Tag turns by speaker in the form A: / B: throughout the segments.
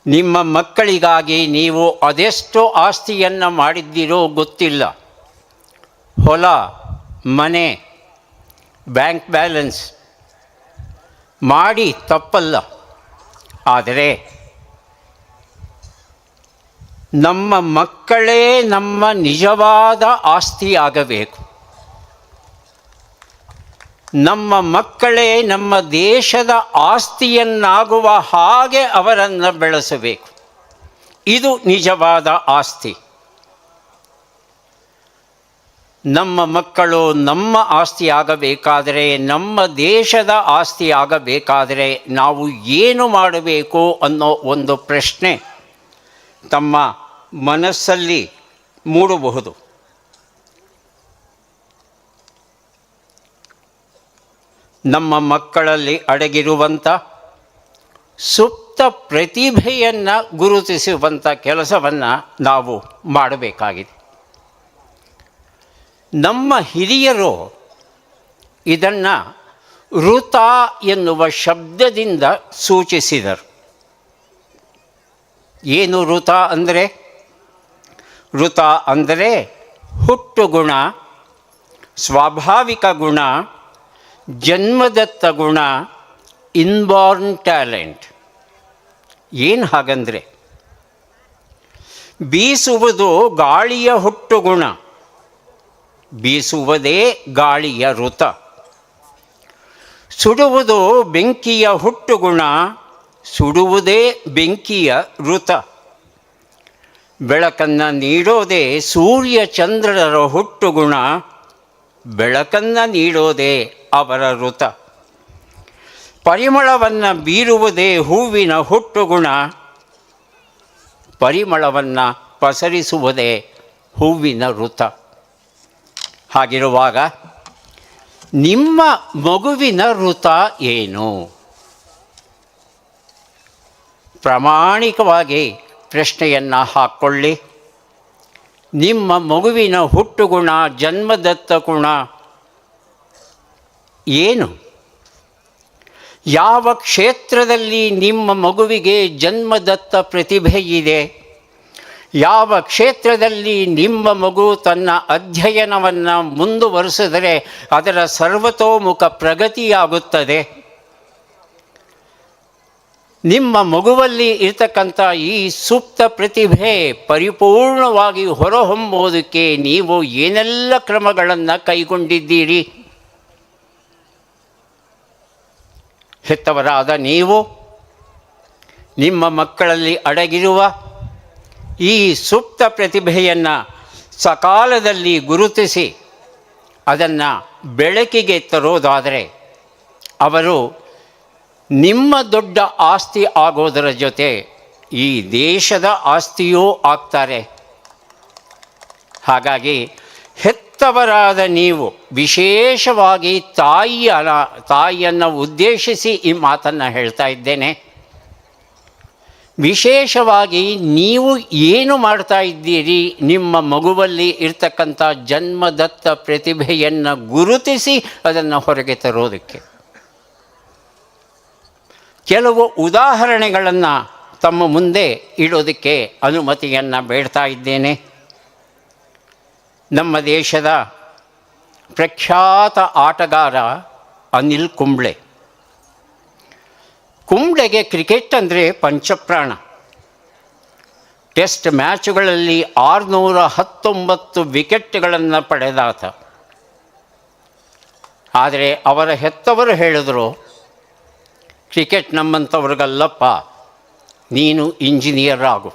A: ನಿಮ್ಮ ಮಕ್ಕಳಿಗಾಗಿ ನೀವು ಅದೆಷ್ಟು ಆಸ್ತಿಯನ್ನು ಮಾಡಿದ್ದೀರೋ ಗೊತ್ತಿಲ್ಲ. ಹೊಲ, ಮನೆ, ಬ್ಯಾಂಕ್ ಬ್ಯಾಲೆನ್ಸ್ ಮಾಡಿ ತಪ್ಪಲ್ಲ. ಆದರೆ ನಮ್ಮ ಮಕ್ಕಳೇ ನಮ್ಮ ನಿಜವಾದ ಆಸ್ತಿಯಾಗಬೇಕು. ನಮ್ಮ ಮಕ್ಕಳೇ ನಮ್ಮ ದೇಶದ ಆಸ್ತಿಯನ್ನಾಗುವ ಹಾಗೆ ಅವರನ್ನು ಬೆಳೆಸಬೇಕು. ಇದು ನಿಜವಾದ ಆಸ್ತಿ. ನಮ್ಮ ಮಕ್ಕಳು ನಮ್ಮ ಆಸ್ತಿ ಆಗಬೇಕಾದರೆ, ನಮ್ಮ ದೇಶದ ಆಸ್ತಿ ಆಗಬೇಕಾದರೆ ನಾವು ಏನು ಮಾಡಬೇಕು ಅನ್ನೋ ಒಂದು ಪ್ರಶ್ನೆ ತಮ್ಮ ಮನಸ್ಸಲ್ಲಿ ಮೂಡಬಹುದು. ನಮ್ಮ ಮಕ್ಕಳಲ್ಲಿ ಅಡಗಿರುವಂಥ ಸುಪ್ತ ಪ್ರತಿಭೆಯನ್ನು ಗುರುತಿಸುವಂಥ ಕೆಲಸವನ್ನು ನಾವು ಮಾಡಬೇಕಾಗಿದೆ. ನಮ್ಮ ಹಿರಿಯರು ಇದನ್ನು ಋತ ಎನ್ನುವ ಶಬ್ದದಿಂದ ಸೂಚಿಸಿದರು. ಏನು ಋತ ಅಂದರೆ? ಋತ ಅಂದರೆ ಹುಟ್ಟುಗುಣ, ಸ್ವಾಭಾವಿಕ ಗುಣ, ಜನ್ಮದತ್ತ ಗುಣ, ಇನ್ಬಾರ್ನ್ ಟ್ಯಾಲೆಂಟ್. ಏನು ಹಾಗಂದರೆ, ಬೀಸುವುದು ಗಾಳಿಯ ಹುಟ್ಟುಗುಣ, ಬೀಸುವುದೇ ಗಾಳಿಯ ಋತ. ಸುಡುವುದು ಬೆಂಕಿಯ ಹುಟ್ಟುಗುಣ, ಸುಡುವುದೇ ಬೆಂಕಿಯ ಋತ. ಬೆಳಕನ್ನು ನೀಡೋದೇ ಸೂರ್ಯ ಚಂದ್ರರ ಹುಟ್ಟುಗುಣ, ಬೆಳಕನ್ನು ನೀಡೋದೇ ಅವರ ಋತ. ಪರಿಮಳವನ್ನು ಬೀರುವುದೇ ಹೂವಿನ ಹುಟ್ಟುಗುಣ, ಪರಿಮಳವನ್ನು ಪಸರಿಸುವುದೇ ಹೂವಿನ ಋತ. ಹಾಗಿರುವಾಗ ನಿಮ್ಮ ಮಗುವಿನ ಋತ ಏನು? ಪ್ರಾಮಾಣಿಕವಾಗಿ ಪ್ರಶ್ನೆಯನ್ನು ಹಾಕ್ಕೊಳ್ಳಿ. ನಿಮ್ಮ ಮಗುವಿನ ಹುಟ್ಟುಗುಣ, ಜನ್ಮದತ್ತ ಗುಣ ಏನು? ಯಾವ ಕ್ಷೇತ್ರದಲ್ಲಿ ನಿಮ್ಮ ಮಗುವಿಗೆ ಜನ್ಮದತ್ತ ಪ್ರತಿಭೆ ಇದೆ? ಯಾವ ಕ್ಷೇತ್ರದಲ್ಲಿ ನಿಮ್ಮ ಮಗು ತನ್ನ ಅಧ್ಯಯನವನ್ನು ಮುಂದುವರಿಸಿದರೆ ಅದರ ಸರ್ವತೋಮುಖ ಪ್ರಗತಿಯಾಗುತ್ತದೆ? ನಿಮ್ಮ ಮಗುವಲ್ಲಿ ಇರತಕ್ಕಂಥ ಈ ಸುಪ್ತ ಪ್ರತಿಭೆ ಪರಿಪೂರ್ಣವಾಗಿ ಹೊರಹೊಮ್ಮುವುದಕ್ಕೆ ನೀವು ಏನೆಲ್ಲ ಕ್ರಮಗಳನ್ನು ಕೈಗೊಂಡಿದ್ದೀರಿ? ಹೆತ್ತವರಾದ ನೀವು ನಿಮ್ಮ ಮಕ್ಕಳಲ್ಲಿ ಅಡಗಿರುವ ಈ ಸುಪ್ತ ಪ್ರತಿಭೆಯನ್ನು ಸಕಾಲದಲ್ಲಿ ಗುರುತಿಸಿ ಅದನ್ನು ಬೆಳಕಿಗೆ ತರೋದಾದರೆ ಅವರು ನಿಮ್ಮ ದೊಡ್ಡ ಆಸ್ತಿ ಆಗೋದರ ಜೊತೆ ಈ ದೇಶದ ಆಸ್ತಿಯೂ ಆಗ್ತಾರೆ. ಹಾಗಾಗಿ ಹೆತ್ತವರಾದ ನೀವು ವಿಶೇಷವಾಗಿ ತಾಯಿಯನ್ನು ಉದ್ದೇಶಿಸಿ ಈ ಮಾತನ್ನು ಹೇಳ್ತಾ ಇದ್ದೇನೆ. ವಿಶೇಷವಾಗಿ ನೀವು ಏನು ಮಾಡ್ತಾ ಇದ್ದೀರಿ? ನಿಮ್ಮ ಮಗುವಲ್ಲಿ ಇರ್ತಕ್ಕಂಥ ಜನ್ಮದತ್ತ ಪ್ರತಿಭೆಯನ್ನು ಗುರುತಿಸಿ ಅದನ್ನು ಹೊರಗೆ ತರೋದಕ್ಕೆ ಕೆಲವು ಉದಾಹರಣೆಗಳನ್ನು ತಮ್ಮ ಮುಂದೆ ಇಡೋದಕ್ಕೆ ಅನುಮತಿಯನ್ನು ಬೇಡ್ತಾ ಇದ್ದೇನೆ. ನಮ್ಮ ದೇಶದ ಪ್ರಖ್ಯಾತ ಆಟಗಾರ ಅನಿಲ್ ಕುಂಬ್ಳೆ. ಕುಂಬ್ಳೆಗೆ ಕ್ರಿಕೆಟ್ ಅಂದರೆ ಪಂಚಪ್ರಾಣ. ಟೆಸ್ಟ್ ಮ್ಯಾಚುಗಳಲ್ಲಿ 619 ವಿಕೆಟ್ಗಳನ್ನು ಪಡೆದಾತ. ಆದರೆ ಅವರ ಹೆತ್ತವರು ಹೇಳಿದರು, ಕ್ರಿಕೆಟ್ ನಮ್ಮಂಥವ್ರಿಗಲ್ಲಪ್ಪ, ನೀನು ಇಂಜಿನಿಯರ್ ಆಗು.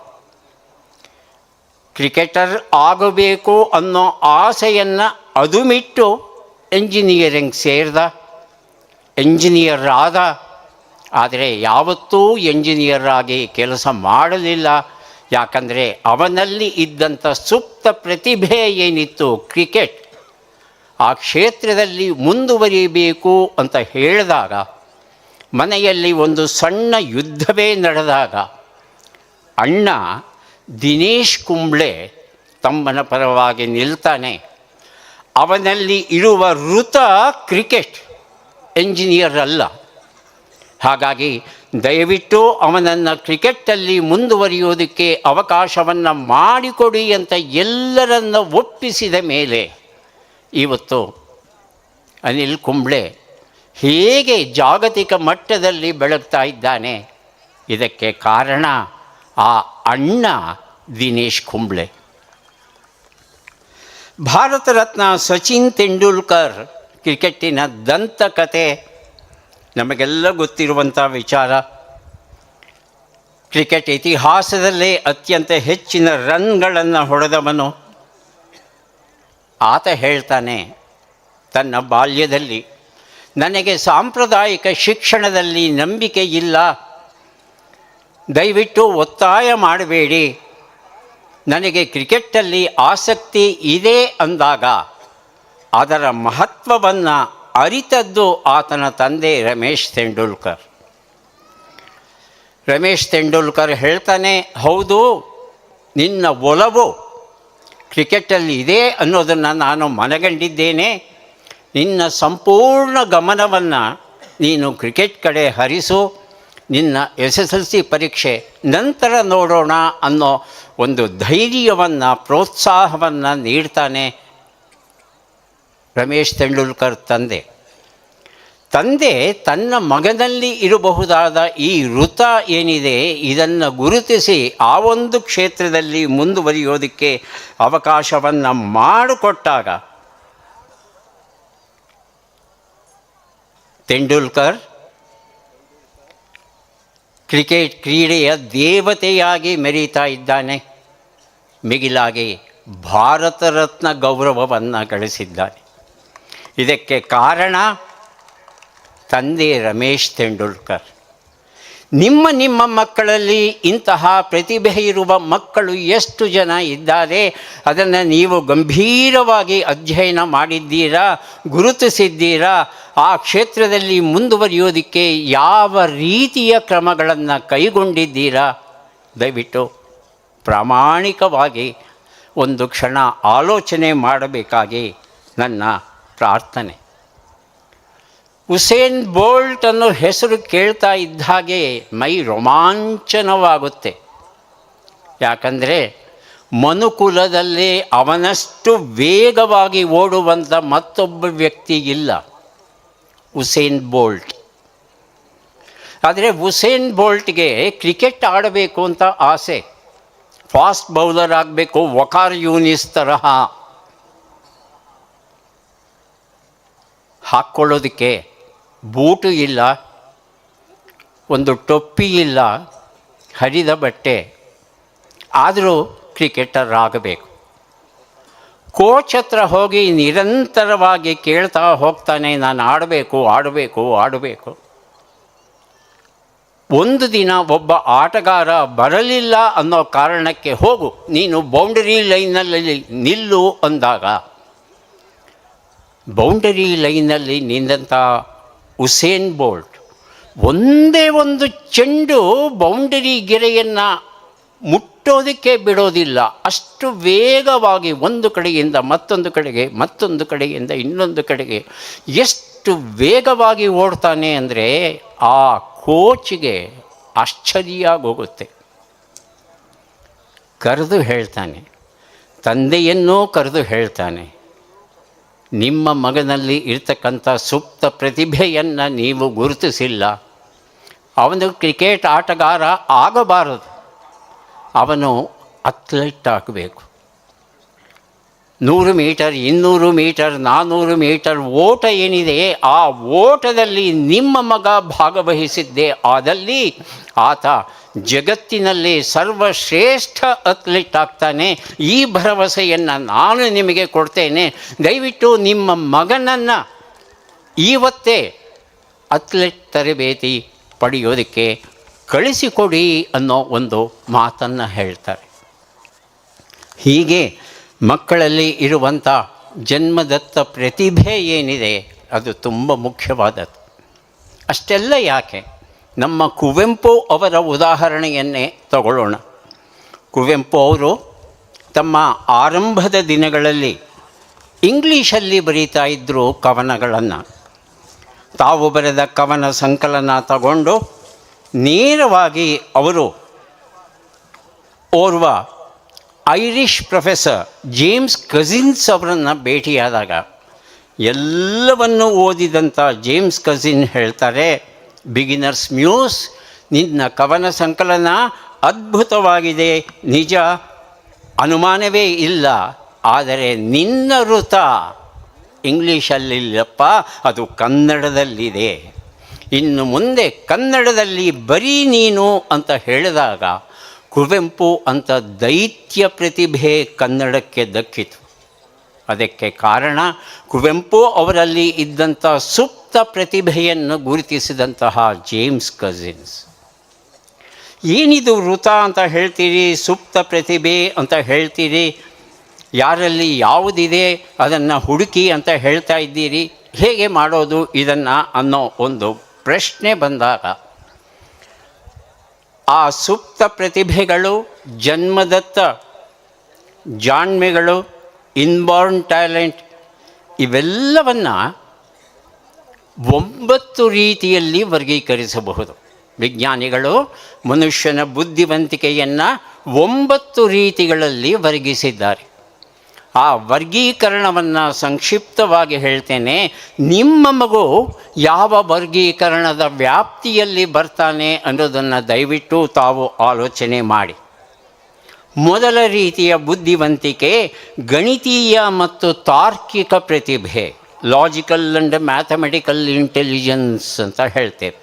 A: ಕ್ರಿಕೆಟರ್ ಆಗಬೇಕು ಅನ್ನೋ ಆಸೆಯನ್ನು ಅದುಮಿಟ್ಟು ಎಂಜಿನಿಯರಿಂಗ್ ಸೇರಿದ, ಎಂಜಿನಿಯರ್ ಆದ. ಆದರೆ ಯಾವತ್ತೂ ಎಂಜಿನಿಯರ್ ಆಗಿ ಕೆಲಸ ಮಾಡಲಿಲ್ಲ. ಯಾಕಂದರೆ ಅವನಲ್ಲಿ ಇದ್ದಂಥ ಸುಪ್ತ ಪ್ರತಿಭೆ ಏನಿತ್ತು ಕ್ರಿಕೆಟ್, ಆ ಕ್ಷೇತ್ರದಲ್ಲಿ ಮುಂದುವರಿಯಬೇಕು ಅಂತ ಹೇಳಿದಾಗ ಮನೆಯಲ್ಲಿ ಒಂದು ಸಣ್ಣ ಯುದ್ಧವೇ ನಡೆದಾಗ ಅಣ್ಣ ದಿನೇಶ್ ಕುಂಬ್ಳೆ ತಮ್ಮನ ಪರವಾಗಿ ನಿಲ್ತಾನೆ. ಅವನಲ್ಲಿ ಇರುವ ಋತ ಕ್ರಿಕೆಟ್, ಎಂಜಿನಿಯರ್ ಅಲ್ಲ. ಹಾಗಾಗಿ ದಯವಿಟ್ಟು ಅವನನ್ನು ಕ್ರಿಕೆಟಲ್ಲಿ ಮುಂದುವರಿಯೋದಕ್ಕೆ ಅವಕಾಶವನ್ನು ಮಾಡಿಕೊಡಿ ಅಂತ ಎಲ್ಲರನ್ನ ಒಪ್ಪಿಸಿದ ಮೇಲೆ ಇವತ್ತು ಅನಿಲ್ ಕುಂಬ್ಳೆ ಹೇಗೆ ಜಾಗತಿಕ ಮಟ್ಟದಲ್ಲಿ ಬೆಳಗ್ತಾ ಇದ್ದಾನೆ, ಇದಕ್ಕೆ ಕಾರಣ ಆ ಅಣ್ಣ ದಿನೇಶ್ ಕುಂಬ್ಳೆ. ಭಾರತ ರತ್ನ ಸಚಿನ್ ತೆಂಡೂಲ್ಕರ್ ಕ್ರಿಕೆಟಿನ ದಂತಕತೆ ನಮಗೆಲ್ಲ ಗೊತ್ತಿರುವಂಥ ವಿಚಾರ. ಕ್ರಿಕೆಟ್ ಇತಿಹಾಸದಲ್ಲೇ ಅತ್ಯಂತ ಹೆಚ್ಚಿನ ರನ್ಗಳನ್ನು ಹೊಡೆದವನು. ಆತ ಹೇಳ್ತಾನೆ, ತನ್ನ ಬಾಲ್ಯದಲ್ಲಿ ನನಗೆ ಸಾಂಪ್ರದಾಯಿಕ ಶಿಕ್ಷಣದಲ್ಲಿ ನಂಬಿಕೆ ಇಲ್ಲ, ದಯವಿಟ್ಟು ಒತ್ತಾಯ ಮಾಡಬೇಡಿ, ನನಗೆ ಕ್ರಿಕೆಟಲ್ಲಿ ಆಸಕ್ತಿ ಇದೆ ಅಂದಾಗ ಅದರ ಮಹತ್ವವನ್ನು ಅರಿತದ್ದು ಆತನ ತಂದೆ ರಮೇಶ್ ತೆಂಡೂಲ್ಕರ್. ರಮೇಶ್ ತೆಂಡೂಲ್ಕರ್ ಹೇಳ್ತಾನೆ, ಹೌದು, ನಿನ್ನ ಒಲವು ಕ್ರಿಕೆಟಲ್ಲಿ ಇದೆ ಅನ್ನೋದನ್ನು ನಾನು ಮನಗಂಡಿದ್ದೇನೆ. ನಿನ್ನ ಸಂಪೂರ್ಣ ಗಮನವನ್ನು ನೀನು ಕ್ರಿಕೆಟ್ ಕಡೆ ಹರಿಸು, ನಿನ್ನ SSLC ಪರೀಕ್ಷೆ ನಂತರ ನೋಡೋಣ ಅನ್ನೋ ಒಂದು ಧೈರ್ಯವನ್ನು, ಪ್ರೋತ್ಸಾಹವನ್ನು ನೀಡ್ತಾನೆ ರಮೇಶ್ ತೆಂಡೂಲ್ಕರ್ ತಂದೆ. ತನ್ನ ಮಗನಲ್ಲಿ ಇರಬಹುದಾದ ಈ ವೃತ ಏನಿದೆ ಇದನ್ನು ಗುರುತಿಸಿ ಆ ಒಂದು ಕ್ಷೇತ್ರದಲ್ಲಿ ಮುಂದುವರಿಯೋದಕ್ಕೆ ಅವಕಾಶವನ್ನು ಮಾಡಿಕೊಟ್ಟಾಗ ತೆಂಡೂಲ್ಕರ್ ಕ್ರಿಕೆಟ್ ಕ್ರೀಡೆಯ ದೇವತೆಯಾಗಿ ಮೆರೀತಾ ಇದ್ದಾನೆ. ಮಿಗಿಲಾಗಿ ಭಾರತ ರತ್ನ ಗೌರವವನ್ನು ಗಳಿಸಿದ್ದಾನೆ. ಇದಕ್ಕೆ ಕಾರಣ ತಂದೆ ರಮೇಶ್ ತೆಂಡೂಲ್ಕರ್. ನಿಮ್ಮ ಮಕ್ಕಳಲ್ಲಿ ಇಂತಹ ಪ್ರತಿಭೆ ಇರುವ ಮಕ್ಕಳು ಎಷ್ಟು ಜನ ಇದ್ದಾರೆ, ಅದನ್ನು ನೀವು ಗಂಭೀರವಾಗಿ ಅಧ್ಯಯನ ಮಾಡಿದ್ದೀರಾ, ಗುರುತಿಸಿದ್ದೀರಾ, ಆ ಕ್ಷೇತ್ರದಲ್ಲಿ ಮುಂದುವರಿಯೋದಕ್ಕೆ ಯಾವ ರೀತಿಯ ಕ್ರಮಗಳನ್ನು ಕೈಗೊಂಡಿದ್ದೀರಾ, ದಯವಿಟ್ಟು ಪ್ರಾಮಾಣಿಕವಾಗಿ ಒಂದು ಕ್ಷಣ ಆಲೋಚನೆ ಮಾಡಬೇಕಾಗಿ ನನ್ನ ಪ್ರಾರ್ಥನೆ. ಉಸೇನ್ ಬೋಲ್ಟ್ ಅನ್ನೋ ಹೆಸರು ಕೇಳ್ತಾ ಇದ್ದ ಹಾಗೆ ಮೈ ರೋಮಾಂಚನವಾಗುತ್ತೆ. ಯಾಕಂದರೆ ಮನುಕುಲದಲ್ಲೇ ಅವನಷ್ಟು ವೇಗವಾಗಿ ಓಡುವಂಥ ಮತ್ತೊಬ್ಬ ವ್ಯಕ್ತಿ ಇಲ್ಲ, ಉಸೇನ್ ಬೋಲ್ಟ್. ಆದರೆ ಉಸೇನ್ ಬೋಲ್ಟ್ಗೆ ಕ್ರಿಕೆಟ್ ಆಡಬೇಕು ಅಂತ ಆಸೆ, ಫಾಸ್ಟ್ ಬೌಲರ್ ಆಗಬೇಕು, ವಕಾರ್ ಯೂನಿಸ್ ತರಹ. ಹಾಕ್ಕೊಳ್ಳೋದಕ್ಕೆ ಬೂಟು ಇಲ್ಲ, ಒಂದು ಟೊಪ್ಪಿ ಇಲ್ಲ, ಹರಿದ ಬಟ್ಟೆ. ಆದರೂ ಕ್ರಿಕೆಟರ್ ಆಗಬೇಕು. ಕೋಚ್ ಹತ್ರ ಹೋಗಿ ನಿರಂತರವಾಗಿ ಕೇಳ್ತಾ ಹೋಗ್ತಾನೆ, ನಾನು ಆಡಬೇಕು. ಒಂದು ದಿನ ಒಬ್ಬ ಆಟಗಾರ ಬರಲಿಲ್ಲ ಅನ್ನೋ ಕಾರಣಕ್ಕೆ, ಹೋಗು ನೀನು ಬೌಂಡರಿ ಲೈನಲ್ಲಿ ನಿಲ್ಲು ಅಂದಾಗ ಬೌಂಡರಿ ಲೈನಲ್ಲಿ ನಿಂದಂಥ ಉಸೇನ್ ಬೋಲ್ಟ್ ಒಂದೇ ಒಂದು ಚೆಂಡು ಬೌಂಡರಿ ಗೆರೆಯನ್ನು ಮುಟ್ಟೋದಕ್ಕೆ ಬಿಡೋದಿಲ್ಲ. ಅಷ್ಟು ವೇಗವಾಗಿ ಒಂದು ಕಡೆಯಿಂದ ಮತ್ತೊಂದು ಕಡೆಯಿಂದ ಇನ್ನೊಂದು ಕಡೆಗೆ ಎಷ್ಟು ವೇಗವಾಗಿ ಓಡ್ತಾನೆ ಅಂದರೆ ಆ ಕೋಚ್ಗೆ ಆಶ್ಚರ್ಯ ಆಗೋಗುತ್ತೆ. ಕರೆದು ಹೇಳ್ತಾನೆ, ತಂದೆಯನ್ನೂ ಕರೆದು ಹೇಳ್ತಾನೆ, ನಿಮ್ಮ ಮಗನಲ್ಲಿ ಇರ್ತಕ್ಕಂಥ ಸೂಕ್ತ ಪ್ರತಿಭೆಯನ್ನು ನೀವು ಗುರುತಿಸಿಲ್ಲ, ಅವನು ಕ್ರಿಕೆಟ್ ಆಟಗಾರ ಆಗಬಾರದು, ಅವನು ಅಥ್ಲೆಟ್ ಆಗಬೇಕು. 100 ಮೀಟರ್, 200 ಮೀಟರ್, 400 ಮೀಟರ್ ಓಟ ಏನಿದೆ, ಆ ಓಟದಲ್ಲಿ ನಿಮ್ಮ ಮಗ ಭಾಗವಹಿಸಿದ್ದೇ ಆದಲ್ಲಿ ಆತ ಜಗತ್ತಿನಲ್ಲಿ ಸರ್ವಶ್ರೇಷ್ಠ ಅಥ್ಲೆಟ್ ಆಗ್ತಾನೆ. ಈ ಭರವಸೆಯನ್ನು ನಾನು ನಿಮಗೆ ಕೊಡ್ತೇನೆ. ದಯವಿಟ್ಟು ನಿಮ್ಮ ಮಗನನ್ನು ಇವತ್ತೇ ಅಥ್ಲೆಟ್ ತರಬೇತಿ ಪಡೆಯೋದಕ್ಕೆ ಕಳಿಸಿಕೊಡಿ ಅನ್ನೋ ಒಂದು ಮಾತನ್ನು ಹೇಳ್ತಾರೆ. ಹೀಗೆ ಮಕ್ಕಳಲ್ಲಿ ಇರುವಂಥ ಜನ್ಮದತ್ತ ಪ್ರತಿಭೆ ಏನಿದೆ ಅದು ತುಂಬ ಮುಖ್ಯವಾದದ್ದು. ಅಷ್ಟೆಲ್ಲ ಯಾಕೆ, ನಮ್ಮ ಕುವೆಂಪು ಅವರ ಉದಾಹರಣೆಯನ್ನೇ ತಗೊಳ್ಳೋಣ. ಕುವೆಂಪು ಅವರು ತಮ್ಮ ಆರಂಭದ ದಿನಗಳಲ್ಲಿ ಇಂಗ್ಲೀಷಲ್ಲಿ ಬರೀತಾ ಇದ್ದರು ಕವನಗಳನ್ನು. ತಾವು ಬರೆದ ಕವನ ಸಂಕಲನ ತಗೊಂಡು ನೇರವಾಗಿ ಅವರು ಓರ್ವ ಐರಿಷ್ ಪ್ರೊಫೆಸರ್ ಜೇಮ್ಸ್ ಕಜಿನ್ಸ್ ಅವರನ್ನು ಭೇಟಿಯಾದಾಗ ಎಲ್ಲವನ್ನು ಓದಿದಂಥ ಜೇಮ್ಸ್ ಕಜಿನ್ ಹೇಳ್ತಾರೆ, ಬಿಗಿನರ್ಸ್ ಮ್ಯೂಸ್, ನಿನ್ನ ಕವನ ಸಂಕಲನ ಅದ್ಭುತವಾಗಿದೆ, ನಿಜ, ಅನುಮಾನವೇ ಇಲ್ಲ. ಆದರೆ ನಿನ್ನ ವೃತ ಇಂಗ್ಲೀಷಲ್ಲಿಲ್ಲಪ್ಪ, ಅದು ಕನ್ನಡದಲ್ಲಿದೆ. ಇನ್ನು ಮುಂದೆ ಕನ್ನಡದಲ್ಲಿ ಬರೀ ನೀನು ಅಂತ ಹೇಳಿದಾಗ ಕುವೆಂಪು ಅಂತ ದೈತ್ಯ ಪ್ರತಿಭೆ ಕನ್ನಡಕ್ಕೆ ದಕ್ಕಿತು. ಅದಕ್ಕೆ ಕಾರಣ ಕುವೆಂಪು ಅವರಲ್ಲಿ ಇದ್ದಂಥ ಸುಪ್ತ ಪ್ರತಿಭೆಯನ್ನು ಗುರುತಿಸಿದಂತಹ ಜೇಮ್ಸ್ ಕಜಿನ್ಸ್. ಏನಿದು ವೃತ ಅಂತ ಹೇಳ್ತೀರಿ, ಸುಪ್ತ ಪ್ರತಿಭೆ ಅಂತ ಹೇಳ್ತೀರಿ, ಯಾರಲ್ಲಿ ಯಾವುದಿದೆ ಅದನ್ನು ಹುಡುಕಿ ಅಂತ ಹೇಳ್ತಾ ಇದ್ದೀರಿ, ಹೇಗೆ ಮಾಡೋದು ಇದನ್ನು ಅನ್ನೋ ಒಂದು ಪ್ರಶ್ನೆ ಬಂದಾಗ ಆ ಸುಪ್ತ ಪ್ರತಿಭೆಗಳು, ಜನ್ಮದತ್ತ ಜಾಣ್ಮೆಗಳು, ಇನ್ಬಾರ್ನ್ ಟ್ಯಾಲೆಂಟ್, ಇವೆಲ್ಲವನ್ನು 9 ರೀತಿಯಲ್ಲಿ ವರ್ಗೀಕರಿಸಬಹುದು. ವಿಜ್ಞಾನಿಗಳು ಮನುಷ್ಯನ ಬುದ್ಧಿವಂತಿಕೆಯನ್ನು 9 ರೀತಿಗಳಲ್ಲಿ ವರ್ಗಿಸಿದ್ದಾರೆ. ಆ ವರ್ಗೀಕರಣವನ್ನು ಸಂಕ್ಷಿಪ್ತವಾಗಿ ಹೇಳ್ತೇನೆ. ನಿಮ್ಮ ಮಗು ಯಾವ ವರ್ಗೀಕರಣದ ವ್ಯಾಪ್ತಿಯಲ್ಲಿ ಬರ್ತಾನೆ ಅನ್ನೋದನ್ನು ದಯವಿಟ್ಟು ತಾವು ಆಲೋಚನೆ ಮಾಡಿ. ಮೊದಲ ರೀತಿಯ ಬುದ್ಧಿವಂತಿಕೆ ಗಣಿತೀಯ ಮತ್ತು ತಾರ್ಕಿಕ ಪ್ರತಿಭೆ, ಲಾಜಿಕಲ್ ಆ್ಯಂಡ್ ಮ್ಯಾಥಮೆಟಿಕಲ್ ಇಂಟೆಲಿಜೆನ್ಸ್ ಅಂತ ಹೇಳ್ತೇವೆ.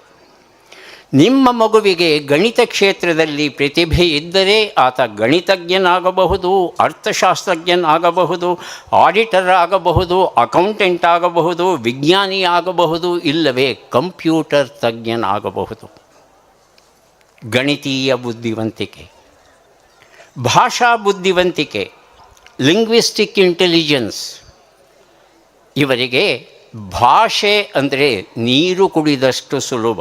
A: ನಿಮ್ಮ ಮಗುವಿಗೆ ಗಣಿತ ಕ್ಷೇತ್ರದಲ್ಲಿ ಪ್ರತಿಭೆ ಇದ್ದರೆ ಆತ ಗಣಿತಜ್ಞನಾಗಬಹುದು, ಅರ್ಥಶಾಸ್ತ್ರಜ್ಞನಾಗಬಹುದು, ಆಡಿಟರ್ ಆಗಬಹುದು, ಅಕೌಂಟೆಂಟ್ ಆಗಬಹುದು, ವಿಜ್ಞಾನಿ ಆಗಬಹುದು, ಇಲ್ಲವೇ ಕಂಪ್ಯೂಟರ್ ತಜ್ಞನಾಗಬಹುದು. ಗಣಿತೀಯ ಬುದ್ಧಿವಂತಿಕೆ. ಭಾಷಾ ಬುದ್ಧಿವಂತಿಕೆ, ಲಿಂಗ್ವಿಸ್ಟಿಕ್ ಇಂಟೆಲಿಜೆನ್ಸ್. ಇವರಿಗೆ ಭಾಷೆ ಅಂದರೆ ನೀರು ಕುಡಿದಷ್ಟು ಸುಲಭ.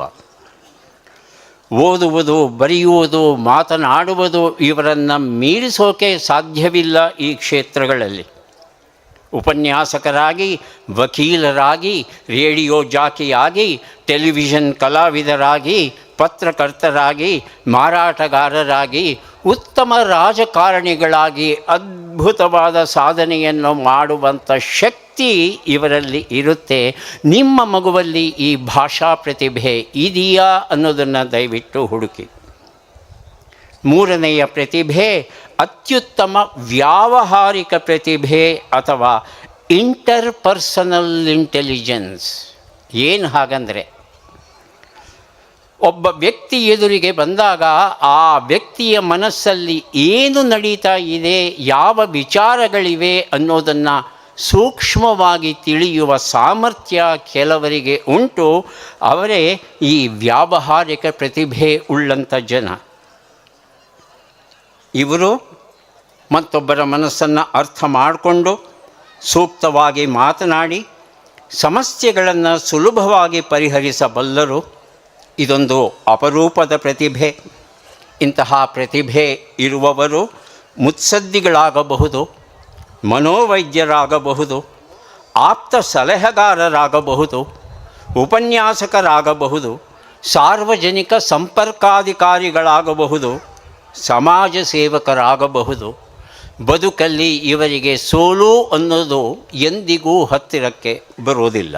A: ಓದುವುದು, ಬರೆಯುವುದು, ಮಾತನಾಡುವುದು ಇವರನ್ನು ಮೀರಿಸೋಕೆ ಸಾಧ್ಯವಿಲ್ಲ. ಈ ಕ್ಷೇತ್ರಗಳಲ್ಲಿ ಉಪನ್ಯಾಸಕರಾಗಿ, ವಕೀಲರಾಗಿ, ರೇಡಿಯೋ ಜಾಕಿಯಾಗಿ, ಟೆಲಿವಿಷನ್ ಕಲಾವಿದರಾಗಿ, ಪತ್ರಕರ್ತರಾಗಿ, ಮಾರಾಟಗಾರರಾಗಿ, ಉತ್ತಮ ರಾಜಕಾರಣಿಗಳಾಗಿ ಅದ್ಭುತವಾದ ಸಾಧನೆಯನ್ನು ಮಾಡುವಂಥ ಶಕ್ತಿ ಇವರಲ್ಲಿ ಇರುತ್ತೆ. ನಿಮ್ಮ ಮಗುವಲ್ಲಿ ಈ ಭಾಷಾ ಪ್ರತಿಭೆ ಇದೆಯಾ ಅನ್ನೋದನ್ನು ದಯವಿಟ್ಟು ಹುಡುಕಿ. ಮೂರನೆಯ ಪ್ರತಿಭೆ ಅತ್ಯುತ್ತಮ ವ್ಯಾವಹಾರಿಕ ಪ್ರತಿಭೆ ಅಥವಾ ಇಂಟರ್ಪರ್ಸನಲ್ ಇಂಟೆಲಿಜೆನ್ಸ್. ಏನು ಹಾಗಂದರೆ, ಒಬ್ಬ ವ್ಯಕ್ತಿ ಎದುರಿಗೆ ಬಂದಾಗ ಆ ವ್ಯಕ್ತಿಯ ಮನಸ್ಸಲ್ಲಿ ಏನು ನಡೀತಾ ಇದೆ, ಯಾವ ವಿಚಾರಗಳಿವೆ ಅನ್ನೋದನ್ನು ಸೂಕ್ಷ್ಮವಾಗಿ ತಿಳಿಯುವ ಸಾಮರ್ಥ್ಯ ಕೆಲವರಿಗೆ ಉಂಟು. ಅವರೇ ಈ ವ್ಯಾವಹಾರಿಕ ಪ್ರತಿಭೆ ಉಳ್ಳಂಥ ಜನ. ಇವರು ಮತ್ತೊಬ್ಬರ ಮನಸ್ಸನ್ನು ಅರ್ಥ ಮಾಡಿಕೊಂಡು ಸೂಕ್ತವಾಗಿ ಮಾತನಾಡಿ ಸಮಸ್ಯೆಗಳನ್ನು ಸುಲಭವಾಗಿ ಪರಿಹರಿಸಬಲ್ಲರು. ಇದೊಂದು ಅಪರೂಪದ ಪ್ರತಿಭೆ. ಇಂತಹ ಪ್ರತಿಭೆ ಇರುವವರು ಮುತ್ಸದ್ದಿಗಳಾಗಬಹುದು, ಮನೋವೈದ್ಯರಾಗಬಹುದು, ಆಪ್ತ ಸಲಹೆಗಾರರಾಗಬಹುದು, ಉಪನ್ಯಾಸಕರಾಗಬಹುದು, ಸಾರ್ವಜನಿಕ ಸಂಪರ್ಕಾಧಿಕಾರಿಗಳಾಗಬಹುದು, ಸಮಾಜ ಸೇವಕರಾಗಬಹುದು. ಬದುಕಲ್ಲಿ ಇವರಿಗೆ ಸೋಲು ಅನ್ನೋದು ಎಂದಿಗೂ ಹತ್ತಿರಕ್ಕೆ ಬರೋದಿಲ್ಲ.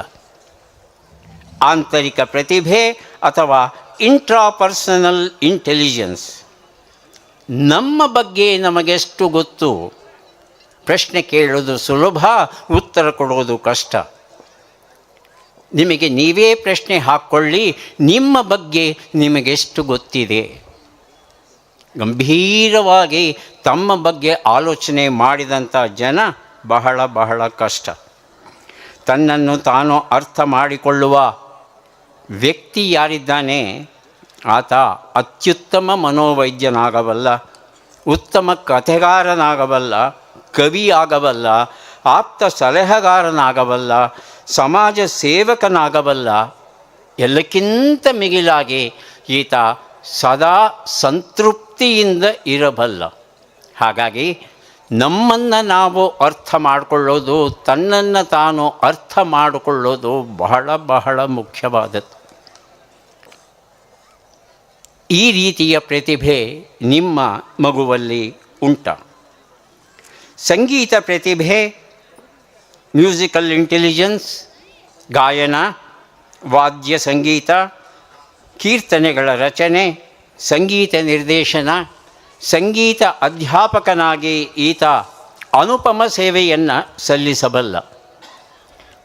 A: ಆಂತರಿಕ ಪ್ರತಿಭೆ ಅಥವಾ ಇಂಟ್ರಾಪರ್ಸನಲ್ ಇಂಟೆಲಿಜೆನ್ಸ್. ನಮ್ಮ ಬಗ್ಗೆ ನಮಗೆಷ್ಟು ಗೊತ್ತು? ಪ್ರಶ್ನೆ ಕೇಳೋದು ಸುಲಭ, ಉತ್ತರ ಕೊಡೋದು ಕಷ್ಟ. ನಿಮಗೆ ನೀವೇ ಪ್ರಶ್ನೆ ಹಾಕ್ಕೊಳ್ಳಿ, ನಿಮ್ಮ ಬಗ್ಗೆ ನಿಮಗೆಷ್ಟು ಗೊತ್ತಿದೆ? ಗಂಭೀರವಾಗಿ ತಮ್ಮ ಬಗ್ಗೆ ಆಲೋಚನೆ ಮಾಡಿದಂಥ ಜನ ಬಹಳ ಬಹಳ ಕಷ್ಟ. ತನ್ನನ್ನು ತಾನು ಅರ್ಥ ಮಾಡಿಕೊಳ್ಳುವ ವ್ಯಕ್ತಿ ಯಾರಿದ್ದಾನೆ ಆತ ಅತ್ಯುತ್ತಮ ಮನೋವೈದ್ಯನಾಗಬಲ್ಲ, ಉತ್ತಮ ಕಥೆಗಾರನಾಗಬಲ್ಲ, ಕವಿ ಆಗಬಲ್ಲ, ಆಪ್ತ ಸಲಹೆಗಾರನಾಗಬಲ್ಲ, ಸಮಾಜ ಸೇವಕನಾಗಬಲ್ಲ. ಎಲ್ಲಕ್ಕಿಂತ ಮಿಗಿಲಾಗಿ ಈತ ಸದಾ ಸಂತೃಪ್ತಿಯಿಂದ ಇರಬಲ್ಲ. ಹಾಗಾಗಿ ನಮ್ಮನ್ನು ನಾವು ಅರ್ಥ ಮಾಡಿಕೊಳ್ಳೋದು, ತನ್ನನ್ನು ತಾನು ಅರ್ಥ ಮಾಡಿಕೊಳ್ಳೋದು ಬಹಳ ಬಹಳ ಮುಖ್ಯವಾದದ್ದು. ಈ ರೀತಿಯ ಪ್ರತಿಭೆ ನಿಮ್ಮ ಮಗುವಲ್ಲಿ ಉಂಟ. ಸಂಗೀತ ಪ್ರತಿಭೆ, ಮ್ಯೂಸಿಕಲ್ ಇಂಟೆಲಿಜೆನ್ಸ್, ಗಾಯನ, ವಾದ್ಯ ಸಂಗೀತ, ಕೀರ್ತನೆಗಳ ರಚನೆ, ಸಂಗೀತ ನಿರ್ದೇಶನ, ಸಂಗೀತ ಅಧ್ಯಾಪಕನಾಗಿ ಈತ ಅನುಪಮ ಸೇವೆಯನ್ನು ಸಲ್ಲಿಸಬಲ್ಲ.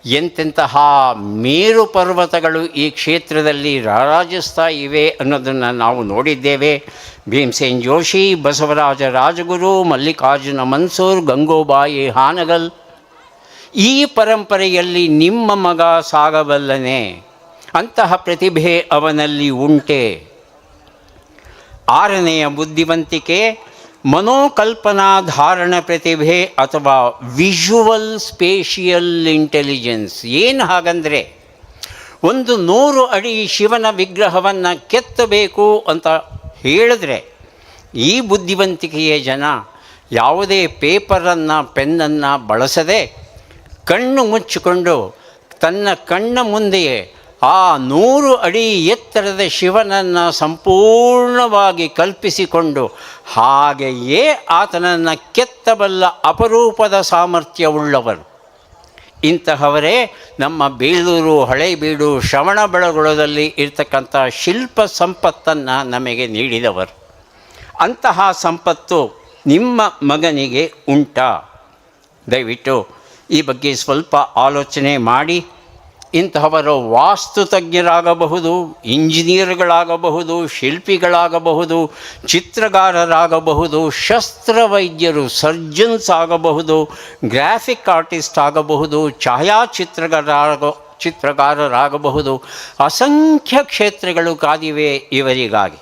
A: ಎಂತೆಂತಹ ಮೇರು ಪರ್ವತಗಳು ಈ ಕ್ಷೇತ್ರದಲ್ಲಿ ರಾರಾಜಿಸ್ತಾ ಇವೆ ಅನ್ನೋದನ್ನು ನಾವು ನೋಡಿದ್ದೇವೆ. ಭೀಮಸೇನ್ ಜೋಶಿ, ಬಸವರಾಜ ರಾಜಗುರು, ಮಲ್ಲಿಕಾರ್ಜುನ ಮನ್ಸೂರ್, ಗಂಗೂಬಾಯಿ ಹಾನಗಲ್. ಈ ಪರಂಪರೆಯಲ್ಲಿ ನಿಮ್ಮ ಮಗ ಸಾಗಬಲ್ಲನೆ? ಅಂತಹ ಪ್ರತಿಭೆ ಅವನಲ್ಲಿ ಉಂಟೆ? ಆರನೆಯ ಬುದ್ಧಿವಂತಿಕೆ ಮನೋಕಲ್ಪನಾ ಧಾರಣ ಪ್ರತಿಭೆ ಅಥವಾ ವಿಜುವಲ್ ಸ್ಪೇಷಿಯಲ್ ಇಂಟೆಲಿಜೆನ್ಸ್. ಏನು ಹಾಗಂದರೆ, 100 ಅಡಿ ಶಿವನ ವಿಗ್ರಹವನ್ನು ಕೆತ್ತಬೇಕು ಅಂತ ಹೇಳಿದ್ರೆ ಈ ಬುದ್ಧಿವಂತಿಕೆಯ ಜನ ಯಾವುದೇ ಪೇಪರನ್ನು ಪೆನ್ನನ್ನು ಬಳಸದೆ ಕಣ್ಣು ಮುಚ್ಚಿಕೊಂಡು ತನ್ನ ಕಣ್ಣ ಮುಂದೆಯೇ ಆ 100 ಅಡಿ ಎತ್ತರದ ಶಿವನನ್ನು ಸಂಪೂರ್ಣವಾಗಿ ಕಲ್ಪಿಸಿಕೊಂಡು ಹಾಗೆಯೇ ಆತನನ್ನು ಕೆತ್ತಬಲ್ಲ ಅಪರೂಪದ ಸಾಮರ್ಥ್ಯವುಳ್ಳವರು. ಇಂತಹವರೇ ನಮ್ಮ ಬೇಲೂರು, ಹಳೇಬೀಡು, ಶ್ರವಣಬೆಳಗೊಳದಲ್ಲಿ ಇರ್ತಕ್ಕಂಥ ಶಿಲ್ಪ ಸಂಪತ್ತನ್ನು ನಮಗೆ ನೀಡಿದವರು. ಅಂತಹ ಸಂಪತ್ತು ನಿಮ್ಮ ಮಗನಿಗೆ ಉಂಟಾ? ದಯವಿಟ್ಟು ಈ ಬಗ್ಗೆ ಸ್ವಲ್ಪ ಆಲೋಚನೆ ಮಾಡಿ. ಇಂತಹವರು ವಾಸ್ತುತಜ್ಞರಾಗಬಹುದು, ಇಂಜಿನಿಯರ್ಗಳಾಗಬಹುದು, ಶಿಲ್ಪಿಗಳಾಗಬಹುದು, ಚಿತ್ರಗಾರರಾಗಬಹುದು, ಶಸ್ತ್ರವೈದ್ಯರು ಸರ್ಜನ್ಸ್ ಆಗಬಹುದು, ಗ್ರಾಫಿಕ್ ಆರ್ಟಿಸ್ಟ್ ಆಗಬಹುದು, ಚಿತ್ರಗಾರರಾಗಬಹುದು. ಅಸಂಖ್ಯ ಕ್ಷೇತ್ರಗಳು ಕಾದಿವೆ ಇವರಿಗಾಗಿ.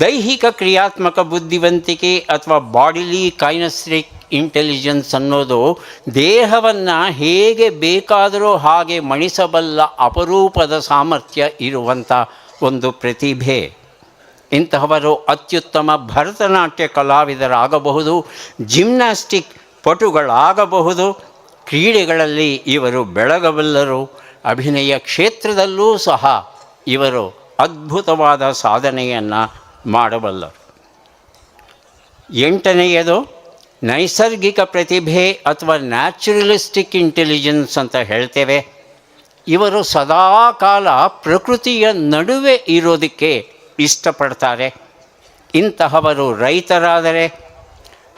A: ದೈಹಿಕ ಕ್ರಿಯಾತ್ಮಕ ಬುದ್ಧಿವಂತಿಕೆ ಅಥವಾ ಬಾಡಿಲಿ ಕೈನೆಸ್ಟಿಕ್ ಇಂಟೆಲಿಜೆನ್ಸ್ ಅನ್ನೋದು ದೇಹವನ್ನು ಹೇಗೆ ಬೇಕಾದರೂ ಹಾಗೆ ಮಣಿಸಬಲ್ಲ ಅಪರೂಪದ ಸಾಮರ್ಥ್ಯ ಇರುವಂಥ ಒಂದು ಪ್ರತಿಭೆ. ಇಂತಹವರು ಅತ್ಯುತ್ತಮ ಭರತನಾಟ್ಯ ಕಲಾವಿದರಾಗಬಹುದು, ಜಿಮ್ನಾಸ್ಟಿಕ್ ಪಟುಗಳಾಗಬಹುದು, ಕ್ರೀಡೆಗಳಲ್ಲಿ ಇವರು ಬೆಳಗಬಲ್ಲರು, ಅಭಿನಯ ಕ್ಷೇತ್ರದಲ್ಲೂ ಸಹ ಇವರು ಅದ್ಭುತವಾದ ಸಾಧನೆಯನ್ನು ಮಾಡಬಲ್ಲರು. 8ನೆಯದು ನೈಸರ್ಗಿಕ ಪ್ರತಿಭೆ ಅಥವಾ ನ್ಯಾಚುರಲಿಸ್ಟಿಕ್ ಇಂಟೆಲಿಜೆನ್ಸ್ ಅಂತ ಹೇಳ್ತೇವೆ. ಇವರು ಸದಾಕಾಲ ಪ್ರಕೃತಿಯ ನಡುವೆ ಇರೋದಕ್ಕೆ ಇಷ್ಟಪಡ್ತಾರೆ. ಇಂತಹವರು ರೈತರಾದರೆ,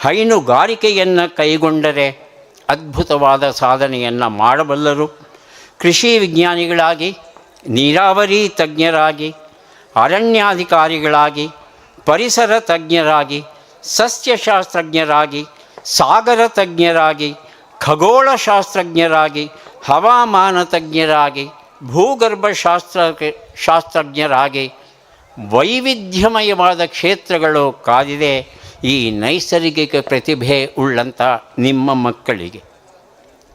A: ಹೈನುಗಾರಿಕೆಯನ್ನು ಕೈಗೊಂಡರೆ ಅದ್ಭುತವಾದ ಸಾಧನೆಯನ್ನು ಮಾಡಬಲ್ಲರು. ಕೃಷಿ ವಿಜ್ಞಾನಿಗಳಾಗಿ, ನೀರಾವರಿ ತಜ್ಞರಾಗಿ, ಅರಣ್ಯಾಧಿಕಾರಿಗಳಾಗಿ, ಪರಿಸರ ತಜ್ಞರಾಗಿ, ಸಸ್ಯಶಾಸ್ತ್ರಜ್ಞರಾಗಿ, ಸಾಗರ ತಜ್ಞರಾಗಿ, ಖಗೋಳಶಾಸ್ತ್ರಜ್ಞರಾಗಿ, ಹವಾಮಾನ ತಜ್ಞರಾಗಿ, ಭೂಗರ್ಭ ಶಾಸ್ತ್ರಜ್ಞರಾಗಿ ವೈವಿಧ್ಯಮಯವಾದ ಕ್ಷೇತ್ರಗಳು ಕಾದಿದೆ ಈ ನೈಸರ್ಗಿಕ ಪ್ರತಿಭೆ ಉಳ್ಳಂಥ ನಿಮ್ಮ ಮಕ್ಕಳಿಗೆ.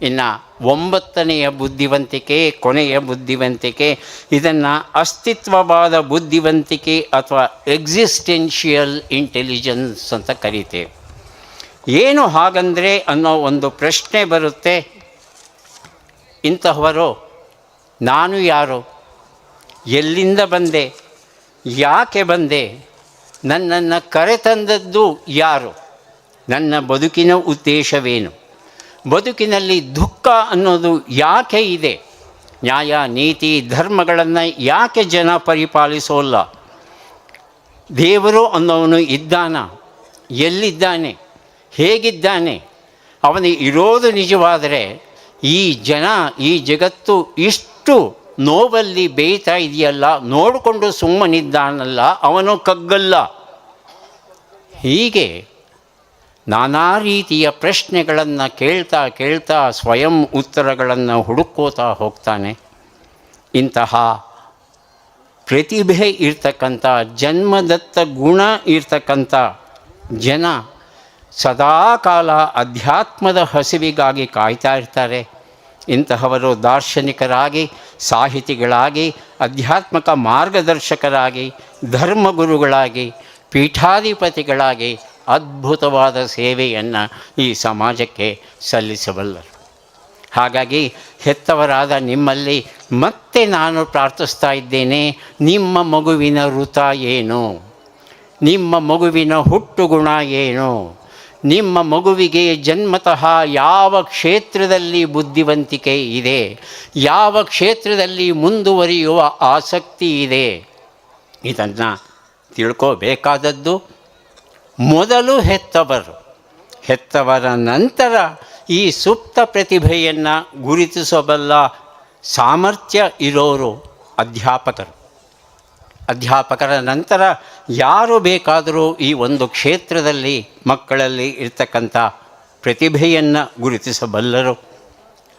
A: ಇನ್ನು 9ನೆಯ ಬುದ್ಧಿವಂತಿಕೆ, ಕೊನೆಯ ಬುದ್ಧಿವಂತಿಕೆ, ಇದನ್ನು ಅಸ್ತಿತ್ವವಾದ ಬುದ್ಧಿವಂತಿಕೆ ಅಥವಾ ಎಕ್ಸಿಸ್ಟೆನ್ಷಿಯಲ್ ಇಂಟೆಲಿಜೆನ್ಸ್ ಅಂತ ಕರೀತೇವೆ. ಏನು ಹಾಗಂದರೆ ಅನ್ನೋ ಒಂದು ಪ್ರಶ್ನೆ ಬರುತ್ತೆ. ಇಂತಹವರು ನಾನು ಯಾರು, ಎಲ್ಲಿಂದ ಬಂದೆ, ಯಾಕೆ ಬಂದೆ, ನನ್ನನ್ನು ಕರೆತಂದದ್ದು ಯಾರು, ನನ್ನ ಬದುಕಿನ ಉದ್ದೇಶವೇನು, ಬದುಕಿನಲ್ಲಿ ದುಃಖ ಅನ್ನೋದು ಯಾಕೆ ಇದೆ, ನ್ಯಾಯ ನೀತಿ ಧರ್ಮಗಳನ್ನು ಯಾಕೆ ಜನ ಪರಿಪಾಲಿಸೋಲ್ಲ, ದೇವರು ಅನ್ನೋವನು ಇದ್ದಾನ, ಎಲ್ಲಿದ್ದಾನೆ, ಹೇಗಿದ್ದಾನೆ, ಅವನು ಇರೋದು ನಿಜವಾದರೆ ಈ ಜನ ಈ ಜಗತ್ತು ಇಷ್ಟು ನೋವಲ್ಲಿ ಬೇಯ್ತಾ ಇದೆಯಲ್ಲ, ನೋಡಿಕೊಂಡು ಸುಮ್ಮನಿದ್ದಾನಲ್ಲ, ಅವನು ಕಗ್ಗಲ್ಲ. ಹೀಗೆ ನಾನಾ ರೀತಿಯ ಪ್ರಶ್ನೆಗಳನ್ನು ಕೇಳ್ತಾ ಕೇಳ್ತಾ ಸ್ವಯಂ ಉತ್ತರಗಳನ್ನು ಹುಡುಕೋತಾ ಹೋಗ್ತಾನೆ. ಇಂತಹ ಪ್ರತಿಭೆ ಇರ್ತಕ್ಕಂಥ, ಜನ್ಮದತ್ತ ಗುಣ ಇರ್ತಕ್ಕಂಥ ಜನ ಸದಾಕಾಲ ಅಧ್ಯಾತ್ಮದ ಹಸಿವಿಗಾಗಿ ಕಾಯ್ತಾ ಇರ್ತಾರೆ. ಇಂತಹವರು ದಾರ್ಶನಿಕರಾಗಿ, ಸಾಹಿತಿಗಳಾಗಿ, ಆಧ್ಯಾತ್ಮಿಕ ಮಾರ್ಗದರ್ಶಕರಾಗಿ, ಧರ್ಮಗುರುಗಳಾಗಿ, ಪೀಠಾಧಿಪತಿಗಳಾಗಿ ಅದ್ಭುತವಾದ ಸೇವೆಯನ್ನು ಈ ಸಮಾಜಕ್ಕೆ ಸಲ್ಲಿಸಬಲ್ಲರು. ಹಾಗಾಗಿ ಹೆತ್ತವರಾದ ನಿಮ್ಮಲ್ಲಿ ಮತ್ತೆ ನಾನು ಪ್ರಾರ್ಥಿಸ್ತಾ ಇದ್ದೇನೆ, ನಿಮ್ಮ ಮಗುವಿನ ವೃತ ಏನು, ನಿಮ್ಮ ಮಗುವಿನ ಹುಟ್ಟುಗುಣ ಏನು, ನಿಮ್ಮ ಮಗುವಿಗೆ ಜನ್ಮತಃ ಯಾವ ಕ್ಷೇತ್ರದಲ್ಲಿ ಬುದ್ಧಿವಂತಿಕೆ ಇದೆ, ಯಾವ ಕ್ಷೇತ್ರದಲ್ಲಿ ಮುಂದುವರಿಯುವ ಆಸಕ್ತಿ ಇದೆ, ಇದನ್ನು ತಿಳ್ಕೋಬೇಕಾದದ್ದು ಮೊದಲು ಹೆತ್ತವರ ನಂತರ ಈ ಸುಪ್ತ ಪ್ರತಿಭೆಯನ್ನು ಗುರುತಿಸಬಲ್ಲ ಸಾಮರ್ಥ್ಯ ಇರೋರು ಅಧ್ಯಾಪಕರ ನಂತರ ಯಾರು ಬೇಕಾದರೂ ಈ ಒಂದು ಕ್ಷೇತ್ರದಲ್ಲಿ ಮಕ್ಕಳಲ್ಲಿ ಇರ್ತಕ್ಕಂಥ ಪ್ರತಿಭೆಯನ್ನು ಗುರುತಿಸಬಲ್ಲರು.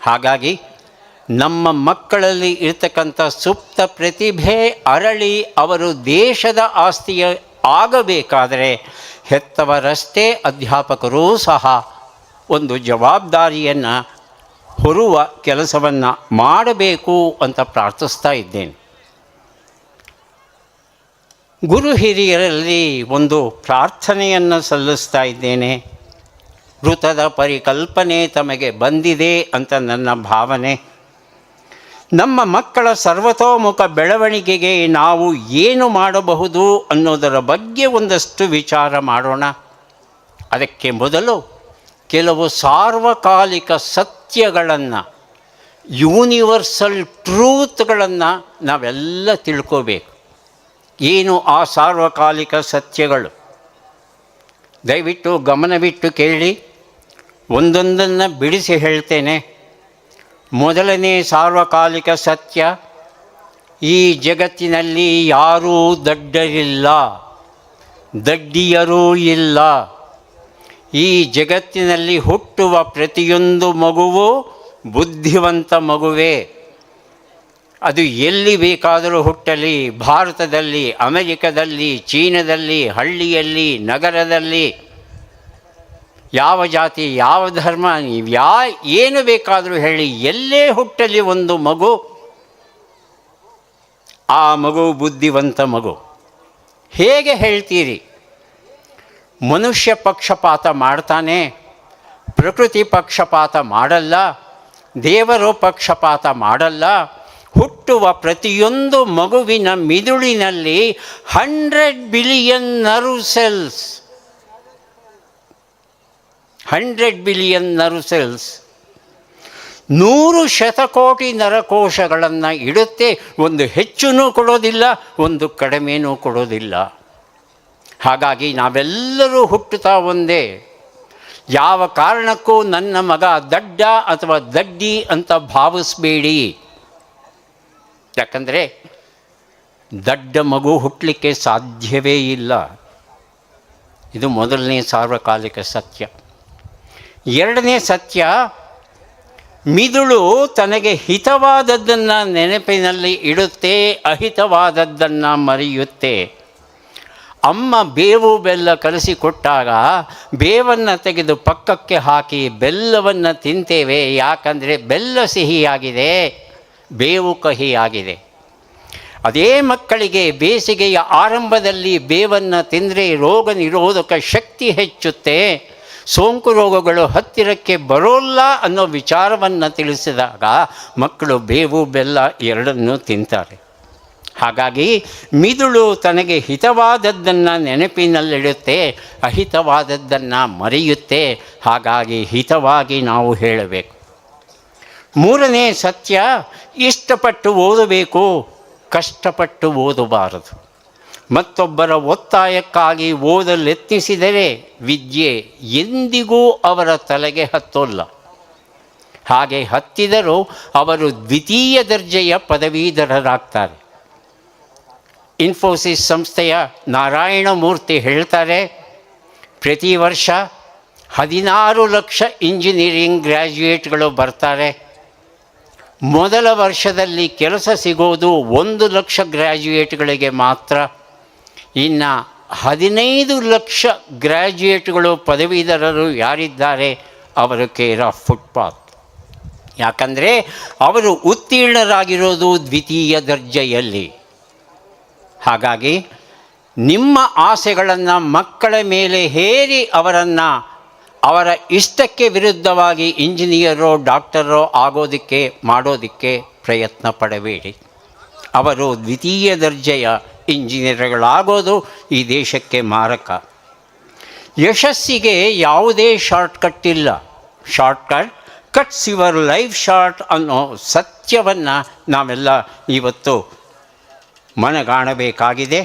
A: ಹಾಗಾಗಿ ನಮ್ಮ ಮಕ್ಕಳಲ್ಲಿ ಇರ್ತಕ್ಕಂಥ ಸುಪ್ತ ಪ್ರತಿಭೆ ಅರಳಿ ಅವರು ದೇಶದ ಆಸ್ತಿಯ ಆಗಬೇಕಾದರೆ ಹೆತ್ತವರಷ್ಟೇ ಅಧ್ಯಾಪಕರೂ ಸಹ ಒಂದು ಜವಾಬ್ದಾರಿಯನ್ನು ಹೊರುವ ಕೆಲಸವನ್ನು ಮಾಡಬೇಕು ಅಂತ ಪ್ರಾರ್ಥಿಸ್ತಾ ಇದ್ದೇನೆ. ಗುರು ಹಿರಿಯರಲ್ಲಿ ಒಂದು ಪ್ರಾರ್ಥನೆಯನ್ನು ಸಲ್ಲಿಸ್ತಾ ಇದ್ದೇನೆ. ವೃತದ ಪರಿಕಲ್ಪನೆ ತಮಗೆ ಬಂದಿದೆ ಅಂತ ನನ್ನ ಭಾವನೆ. ನಮ್ಮ ಮಕ್ಕಳ ಸರ್ವತೋಮುಖ ಬೆಳವಣಿಗೆಗೆ ನಾವು ಏನು ಮಾಡಬಹುದು ಅನ್ನೋದರ ಬಗ್ಗೆ ಒಂದಷ್ಟು ವಿಚಾರ ಮಾಡೋಣ. ಅದಕ್ಕೆ ಮೊದಲು ಕೆಲವು ಸಾರ್ವಕಾಲಿಕ ಸತ್ಯಗಳನ್ನು, ಯೂನಿವರ್ಸಲ್ ಟ್ರೂತ್ಗಳನ್ನು ನಾವೆಲ್ಲ ತಿಳ್ಕೋಬೇಕು. ಏನು ಆ ಸಾರ್ವಕಾಲಿಕ ಸತ್ಯಗಳು? ದಯವಿಟ್ಟು ಗಮನವಿಟ್ಟು ಕೇಳಿ, ಒಂದೊಂದನ್ನು ಬಿಡಿಸಿ ಹೇಳ್ತೇನೆ. ಮೊದಲನೇ ಸಾರ್ವಕಾಲಿಕ ಸತ್ಯ, ಈ ಜಗತ್ತಿನಲ್ಲಿ ಯಾರೂ ದಡ್ಡರಿಲ್ಲ, ದಡ್ಡಿಯರೂ ಇಲ್ಲ. ಈ ಜಗತ್ತಿನಲ್ಲಿ ಹುಟ್ಟುವ ಪ್ರತಿಯೊಂದು ಮಗುವೂ ಬುದ್ಧಿವಂತ ಮಗುವೇ. ಅದು ಎಲ್ಲಿ ಬೇಕಾದರೂ ಹುಟ್ಟಲಿ, ಭಾರತದಲ್ಲಿ, ಅಮೆರಿಕದಲ್ಲಿ, ಚೀನಾದಲ್ಲಿ, ಹಳ್ಳಿಯಲ್ಲಿ, ನಗರದಲ್ಲಿ, ಯಾವ ಜಾತಿ, ಯಾವ ಧರ್ಮ, ನೀವು ಏನು ಬೇಕಾದರೂ ಹೇಳಿ, ಎಲ್ಲೇ ಹುಟ್ಟಲಿ ಒಂದು ಮಗು, ಆ ಮಗು ಬುದ್ಧಿವಂತ ಮಗು. ಹೇಗೆ ಹೇಳ್ತೀರಿ? ಮನುಷ್ಯ ಪಕ್ಷಪಾತ ಮಾಡ್ತಾನೆ, ಪ್ರಕೃತಿ ಪಕ್ಷಪಾತ ಮಾಡಲ್ಲ, ದೇವರು ಪಕ್ಷಪಾತ ಮಾಡಲ್ಲ. ಹುಟ್ಟುವ ಪ್ರತಿಯೊಂದು ಮಗುವಿನ ಮಿದುಳಿನಲ್ಲಿ 100 billion nerve cells, 100 billion nerve cells 100 ಶತಕೋಟಿ ನರಕೋಶಗಳನ್ನು ಇಡುತ್ತೆ. ಒಂದು ಹೆಚ್ಚೂ ಕೊಡೋದಿಲ್ಲ, ಒಂದು ಕಡಿಮೆನೂ ಕೊಡೋದಿಲ್ಲ. ಹಾಗಾಗಿ ನಾವೆಲ್ಲರೂ ಹುಟ್ಟುತ್ತಾ ಒಂದೇ. ಯಾವ ಕಾರಣಕ್ಕೂ ನನ್ನ ಮಗ ದಡ್ಡ ಅಥವಾ ದಡ್ಡಿ ಅಂತ ಭಾವಿಸಬೇಡಿ. ಯಾಕಂದರೆ ದಡ್ಡ ಮಗು ಹುಟ್ಟಲಿಕ್ಕೆ ಸಾಧ್ಯವೇ ಇಲ್ಲ. ಇದು ಮೊದಲನೇ ಸಾರ್ವಕಾಲಿಕ ಸತ್ಯ. ಎರಡನೇ ಸತ್ಯ, ಮಿದುಳು ತನಗೆ ಹಿತವಾದದ್ದನ್ನು ನೆನಪಿನಲ್ಲಿ ಇಡುತ್ತೆ, ಅಹಿತವಾದದ್ದನ್ನು ಮರೆಯುತ್ತೆ. ಅಮ್ಮ ಬೇವು ಬೆಲ್ಲ ಕಲಸಿಕೊಟ್ಟಾಗ ಬೇವನ್ನು ತೆಗೆದು ಪಕ್ಕಕ್ಕೆ ಹಾಕಿ ಬೆಲ್ಲವನ್ನು ತಿಂತೇವೆ. ಯಾಕಂದರೆ ಬೆಲ್ಲ ಸಿಹಿಯಾಗಿದೆ, ಬೇವು ಕಹಿಯಾಗಿದೆ. ಅದೇ ಮಕ್ಕಳಿಗೆ ಬೇಸಿಗೆಯ ಆರಂಭದಲ್ಲಿ ಬೇವನ್ನು ತಿಂದರೆ ರೋಗ ನಿರೋಧಕ ಶಕ್ತಿ ಹೆಚ್ಚುತ್ತೆ, ಸೋಂಕು ರೋಗಗಳು ಹತ್ತಿರಕ್ಕೆ ಬರೋಲ್ಲ ಅನ್ನೋ ವಿಚಾರವನ್ನು ತಿಳಿಸಿದಾಗ ಮಕ್ಕಳು ಬೇವು ಬೆಲ್ಲ ಎರಡನ್ನೂ ತಿಂತಾರೆ. ಹಾಗಾಗಿ ಮಿದುಳು ತನಗೆ ಹಿತವಾದದ್ದನ್ನು ನೆನಪಿನಲ್ಲಿಡುತ್ತೆ, ಅಹಿತವಾದದ್ದನ್ನು ಮರೆಯುತ್ತೆ. ಹಾಗಾಗಿ ಹಿತವಾಗಿ ನಾವು ಹೇಳಬೇಕು. ಮೂರನೇ ಸತ್ಯ, ಇಷ್ಟಪಟ್ಟು ಓದಬೇಕು, ಕಷ್ಟಪಟ್ಟು ಓದಬಾರದು. ಮತ್ತೊಬ್ಬರ ಒತ್ತಾಯಕ್ಕಾಗಿ ಓದಲೆತ್ನಿಸಿದರೆ ವಿದ್ಯೆ ಎಂದಿಗೂ ಅವರ ತಲೆಗೆ ಹತ್ತೋಲ್ಲ. ಹಾಗೆ ಹತ್ತಿದರೂ ಅವರು ದ್ವಿತೀಯ ದರ್ಜೆಯ ಪದವೀಧರರಾಗ್ತಾರೆ. ಇನ್ಫೋಸಿಸ್ ಸಂಸ್ಥೆಯ ನಾರಾಯಣ ಮೂರ್ತಿ ಹೇಳ್ತಾರೆ, ಪ್ರತಿ ವರ್ಷ 16 ಲಕ್ಷ ಇಂಜಿನಿಯರಿಂಗ್ ಗ್ರ್ಯಾಜುಯೇಟ್ಗಳು ಬರ್ತಾರೆ. ಮೊದಲ ವರ್ಷದಲ್ಲಿ ಕೆಲಸ ಸಿಗೋದು 1 ಲಕ್ಷ ಗ್ರ್ಯಾಜುಯೇಟ್ಗಳಿಗೆ ಮಾತ್ರ. ಇನ್ನು 15 ಲಕ್ಷ ಗ್ರ್ಯಾಜುಯೇಟ್ಗಳು ಪದವೀಧರರು ಯಾರಿದ್ದಾರೆ ಅವರು ಕೇರ್ ಆಫ್ ಫುಟ್ಪಾತ್. ಯಾಕಂದರೆ ಅವರು ಉತ್ತೀರ್ಣರಾಗಿರೋದು ದ್ವಿತೀಯ ದರ್ಜೆಯಲ್ಲಿ. ಹಾಗಾಗಿ ನಿಮ್ಮ ಆಸೆಗಳನ್ನು ಮಕ್ಕಳ ಮೇಲೆ ಹೇರಿ ಅವರ ಇಷ್ಟಕ್ಕೆ ವಿರುದ್ಧವಾಗಿ ಇಂಜಿನಿಯರೋ ಡಾಕ್ಟರೋ ಆಗೋದಕ್ಕೆ ಮಾಡೋದಕ್ಕೆ ಪ್ರಯತ್ನ ಪಡಬೇಡಿ. ಅವರು ದ್ವಿತೀಯ ದರ್ಜೆಯ ಇಂಜಿನಿಯರ್ಗಳಾಗೋದು ಈ ದೇಶಕ್ಕೆ ಮಾರಕ. ಯಶಸ್ಸಿಗೆ ಯಾವುದೇ ಶಾರ್ಟ್ಕಟ್ ಇಲ್ಲ. Shortcut cuts your life short ಅನ್ನೋ ಸತ್ಯವನ್ನು ನಾವೆಲ್ಲ ಇವತ್ತು ಮನಗಾಣಬೇಕಾಗಿದೆ.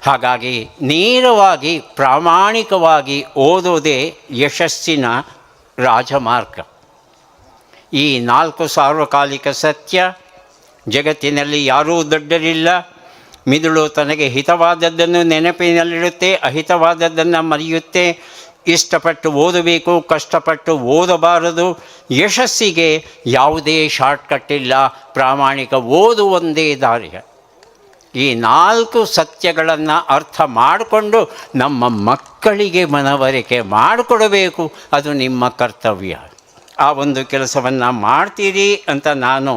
A: ಹಾಗಾಗಿ ನೇರವಾಗಿ ಪ್ರಾಮಾಣಿಕವಾಗಿ ಓದೋದೇ ಯಶಸ್ಸಿನ ರಾಜಮಾರ್ಗ. ಈ 4 ಸಾರ್ವಕಾಲಿಕ ಸತ್ಯ: ಜಗತ್ತಿನಲ್ಲಿ ಯಾರೂ ದೊಡ್ಡರಿಲ್ಲ, ಮಿದುಳು ತನಗೆ ಹಿತವಾದದ್ದನ್ನು ನೆನಪಿನಲ್ಲಿಡುತ್ತೆ, ಅಹಿತವಾದದ್ದನ್ನು ಮರೆಯುತ್ತೆ, ಇಷ್ಟಪಟ್ಟು ಓದಬೇಕು, ಕಷ್ಟಪಟ್ಟು ಓದಬಾರದು. ಯಶಸ್ಸಿಗೆ ಯಾವುದೇ ಶಾರ್ಟ್ಕಟ್ ಇಲ್ಲ, ಪ್ರಾಮಾಣಿಕ ಓದು ಒಂದೇ ದಾರಿ. ಈ 4 ಸತ್ಯಗಳನ್ನು ಅರ್ಥ ಮಾಡಿಕೊಂಡು ನಮ್ಮ ಮಕ್ಕಳಿಗೆ ಮನವರಿಕೆ ಮಾಡಿಕೊಡಬೇಕು. ಅದು ನಿಮ್ಮ ಕರ್ತವ್ಯ. ಆ ಒಂದು ಕೆಲಸವನ್ನು ಮಾಡ್ತೀರಿ ಅಂತ ನಾನು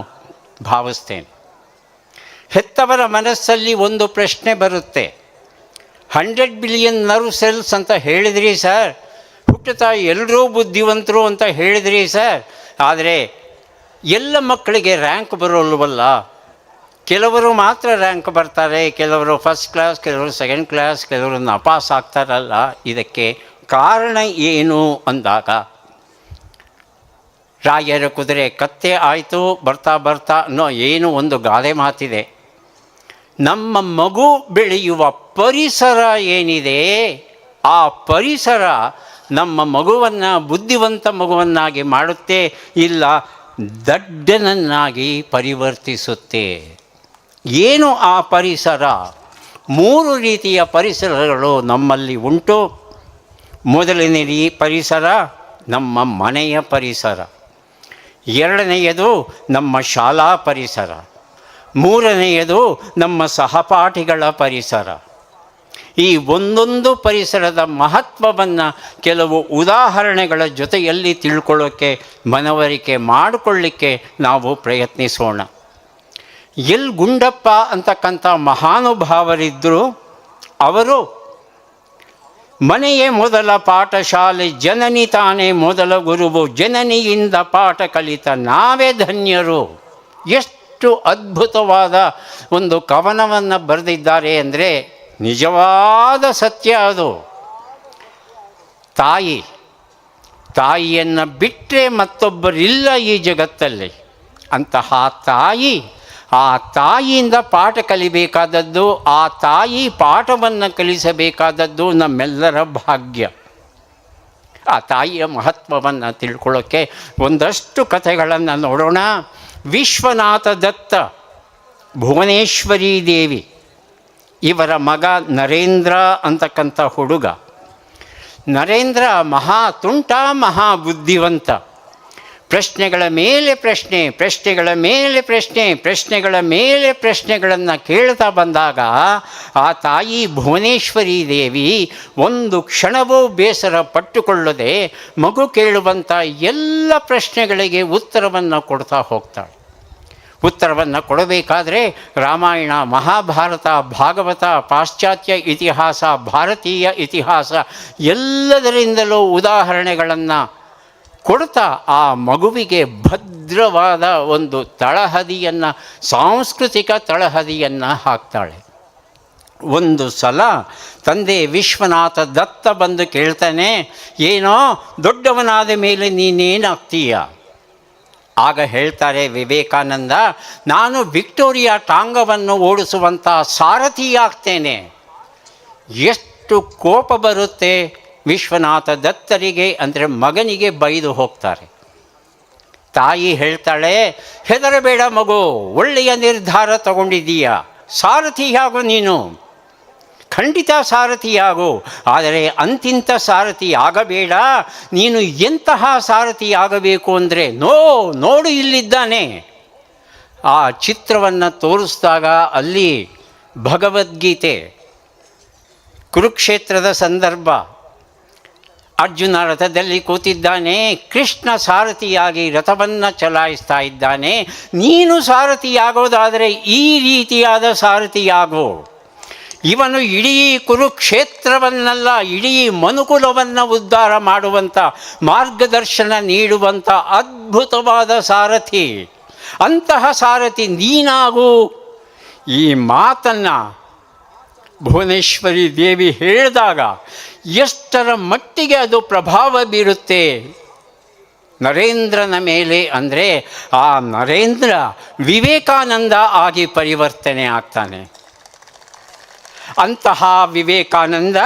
A: ಭಾವಿಸ್ತೇನೆ. ಹೆತ್ತವರ ಮನಸ್ಸಲ್ಲಿ ಒಂದು ಪ್ರಶ್ನೆ ಬರುತ್ತೆ. 100 ಬಿಲಿಯನ್ ನರ್ವ್ ಸೆಲ್ಸ್ ಅಂತ ಹೇಳಿದ್ರಿ ಸರ್, ಹುಟ್ಟುತ್ತಾ ಎಲ್ಲರೂ ಬುದ್ಧಿವಂತರು ಅಂತ ಹೇಳಿದ್ರಿ ಸರ್, ಆದರೆ ಎಲ್ಲ ಮಕ್ಕಳಿಗೆ ರ್ಯಾಂಕ್ ಬರೋಲ್ವಲ್ಲ? ಕೆಲವರು ಮಾತ್ರ ರ್ಯಾಂಕ್ ಬರ್ತಾರೆ, ಕೆಲವರು ಫಸ್ಟ್ ಕ್ಲಾಸ್, ಕೆಲವರು ಸೆಕೆಂಡ್ ಕ್ಲಾಸ್, ಕೆಲವರು ನಾಪಾಸ್ ಆಗ್ತಾರಲ್ಲ. ಇದಕ್ಕೆ ಕಾರಣ ಏನು ಅಂದಾಗ, ರಾಯರ ಕುದುರೆ ಕತ್ತೆ ಆಯಿತು ಬರ್ತಾ ಬರ್ತಾ ಅನ್ನೋ ಏನು ಒಂದು ಗಾದೆ ಮಾತಿದೆ. ನಮ್ಮ ಮಗು ಬೆಳೆಯುವ ಪರಿಸರ ಏನಿದೆ, ಆ ಪರಿಸರ ನಮ್ಮ ಮಗುವನ್ನು ಬುದ್ಧಿವಂತ ಮಗುವನ್ನಾಗಿ ಮಾಡುತ್ತೆ, ಇಲ್ಲ ದಡ್ಡನನ್ನಾಗಿ ಪರಿವರ್ತಿಸುತ್ತೆ. ಏನು ಆ ಪರಿಸರ? 3 ರೀತಿಯ ಪರಿಸರಗಳು ನಮ್ಮಲ್ಲಿ ಉಂಟು. ಮೊದಲನೇ ಪರಿಸರ ನಮ್ಮ ಮನೆಯ ಪರಿಸರ, ಎರಡನೆಯದು ನಮ್ಮ ಶಾಲಾ ಪರಿಸರ, ಮೂರನೆಯದು ನಮ್ಮ ಸಹಪಾಠಿಗಳ ಪರಿಸರ. ಈ ಒಂದೊಂದು ಪರಿಸರದ ಮಹತ್ವವನ್ನು ಕೆಲವು ಉದಾಹರಣೆಗಳ ಜೊತೆಯಲ್ಲಿ ತಿಳ್ಕೊಳ್ಳೋಕ್ಕೆ, ಮನವರಿಕೆ ಮಾಡಿಕೊಳ್ಳಿಕ್ಕೆ ನಾವು ಪ್ರಯತ್ನಿಸೋಣ. ಎಲ್ ಗುಂಡಪ್ಪ ಅಂತಕ್ಕಂಥ ಮಹಾನುಭಾವರಿದ್ದರು. ಅವರು ಮನೆಯೇ ಮೊದಲ ಪಾಠಶಾಲೆ, ಜನನಿ ತಾನೇ ಮೊದಲ ಗುರುವು, ಜನನಿಯಿಂದ ಪಾಠ ಕಲಿತ ನಾವೇ ಧನ್ಯರು. ಎಷ್ಟು ಅದ್ಭುತವಾದ ಒಂದು ಕವನವನ್ನು ಬರೆದಿದ್ದಾರೆ ಅಂದರೆ ನಿಜವಾದ ಸತ್ಯ ಅದು. ತಾಯಿಯನ್ನು ಬಿಟ್ಟರೆ ಮತ್ತೊಬ್ಬರಿಲ್ಲ ಈ ಜಗತ್ತಲ್ಲಿ. ಅಂತಹ ತಾಯಿ, ಆ ತಾಯಿಯಿಂದ ಪಾಠ ಕಲಿಬೇಕಾದದ್ದು, ಆ ತಾಯಿ ಪಾಠವನ್ನು ಕಲಿಸಬೇಕಾದದ್ದು ನಮ್ಮೆಲ್ಲರ ಭಾಗ್ಯ. ಆ ತಾಯಿಯ ಮಹತ್ವವನ್ನು ತಿಳ್ಕೊಳ್ಳೋಕ್ಕೆ ಒಂದಷ್ಟು ಕಥೆಗಳನ್ನು ನೋಡೋಣ. ವಿಶ್ವನಾಥ ದತ್ತ, ಭುವನೇಶ್ವರಿ ದೇವಿ, ಇವರ ಮಗ ನರೇಂದ್ರ ಅಂತಕ್ಕಂಥ ಹುಡುಗ. ನರೇಂದ್ರ ಮಹಾ ತುಂಟ, ಮಹಾ ಬುದ್ಧಿವಂತ. ಪ್ರಶ್ನೆಗಳ ಮೇಲೆ ಪ್ರಶ್ನೆ, ಪ್ರಶ್ನೆಗಳ ಮೇಲೆ ಪ್ರಶ್ನೆ, ಪ್ರಶ್ನೆಗಳ ಮೇಲೆ ಪ್ರಶ್ನೆಗಳನ್ನು ಕೇಳ್ತಾ ಬಂದಾಗ ಆ ತಾಯಿ ಭುವನೇಶ್ವರಿ ದೇವಿ ಒಂದು ಕ್ಷಣವೂ ಬೇಸರ ಪಟ್ಟುಕೊಳ್ಳದೆ ಮಗು ಕೇಳುವಂಥ ಎಲ್ಲ ಪ್ರಶ್ನೆಗಳಿಗೆ ಉತ್ತರವನ್ನು ಕೊಡ್ತಾ ಹೋಗ್ತಾಳೆ. ಉತ್ತರವನ್ನು ಕೊಡಬೇಕಾದ್ರೆ ರಾಮಾಯಣ, ಮಹಾಭಾರತ, ಭಾಗವತ, ಪಾಶ್ಚಾತ್ಯ ಇತಿಹಾಸ, ಭಾರತೀಯ ಇತಿಹಾಸ ಎಲ್ಲದರಿಂದಲೂ ಉದಾಹರಣೆಗಳನ್ನು ಕೊಡ್ತಾ ಆ ಮಗುವಿಗೆ ಭದ್ರವಾದ ಒಂದು ತಳಹದಿಯನ್ನು, ಸಾಂಸ್ಕೃತಿಕ ತಳಹದಿಯನ್ನು ಹಾಕ್ತಾಳೆ. ಒಂದು ಸಲ ತಂದೆ ವಿಶ್ವನಾಥ ದತ್ತ ಬಂದು ಕೇಳ್ತಾನೆ, ಏನೋ ದೊಡ್ಡವನಾದ ಮೇಲೆ ನೀನೇನಾಗ್ತೀಯ? ಆಗ ಹೇಳ್ತಾರೆ ವಿವೇಕಾನಂದ, ನಾನು ವಿಕ್ಟೋರಿಯಾ ಟಾಂಗವನ್ನು ಓಡಿಸುವಂಥ ಸಾರಥಿಯಾಗ್ತೇನೆ. ಎಷ್ಟು ಕೋಪ ಬರುತ್ತೆ ವಿಶ್ವನಾಥ ದತ್ತರಿಗೆ ಅಂದರೆ ಮಗನಿಗೆ ಬೈದು ಹೋಗ್ತಾರೆ. ತಾಯಿ ಹೇಳ್ತಾಳೆ, ಹೆದರಬೇಡ ಮಗು, ಒಳ್ಳೆಯ ನಿರ್ಧಾರ ತಗೊಂಡಿದ್ದೀಯ, ಸಾರಥಿಯಾಗು ನೀನು, ಖಂಡಿತ ಸಾರಥಿಯಾಗು. ಆದರೆ ಅಂತಿಂಥ ಸಾರಥಿ ಆಗಬೇಡ. ನೀನು ಎಂತಹ ಸಾರಥಿ ಆಗಬೇಕು ಅಂದರೆ ನೋಡು ಇಲ್ಲಿದ್ದಾನೆ. ಆ ಚಿತ್ರವನ್ನು ತೋರಿಸಿದಾಗ ಅಲ್ಲಿ ಭಗವದ್ಗೀತೆ, ಕುರುಕ್ಷೇತ್ರದ ಸಂದರ್ಭ, ಅರ್ಜುನ ರಥದಲ್ಲಿ ಕೂತಿದ್ದಾನೆ, ಕೃಷ್ಣ ಸಾರಥಿಯಾಗಿ ರಥವನ್ನು ಚಲಾಯಿಸ್ತಾ ಇದ್ದಾನೆ. ನೀನು ಸಾರಥಿಯಾಗೋದಾದರೆ ಈ ರೀತಿಯಾದ ಸಾರಥಿಯಾಗೋ. ಇವನು ಇಡೀ ಕುರುಕ್ಷೇತ್ರವನ್ನೆಲ್ಲ, ಇಡೀ ಮನುಕುಲವನ್ನು ಉದ್ಧಾರ ಮಾಡುವಂಥ, ಮಾರ್ಗದರ್ಶನ ನೀಡುವಂಥ ಅದ್ಭುತವಾದ ಸಾರಥಿ. ಅಂತಹ ಸಾರಥಿ ನೀನಾಗು. ಈ ಮಾತನ್ನು ಭುವನೇಶ್ವರಿ ದೇವಿ ಹೇಳಿದಾಗ ಎಷ್ಟರ ಮಟ್ಟಿಗೆ ಅದು ಪ್ರಭಾವ ಬೀರುತ್ತೆ ನರೇಂದ್ರನ ಮೇಲೆ ಅಂದರೆ, ಆ ನರೇಂದ್ರ ವಿವೇಕಾನಂದ ಆಗಿ ಪರಿವರ್ತನೆ ಆಗ್ತಾನೆ. ಅಂತಹ ವಿವೇಕಾನಂದ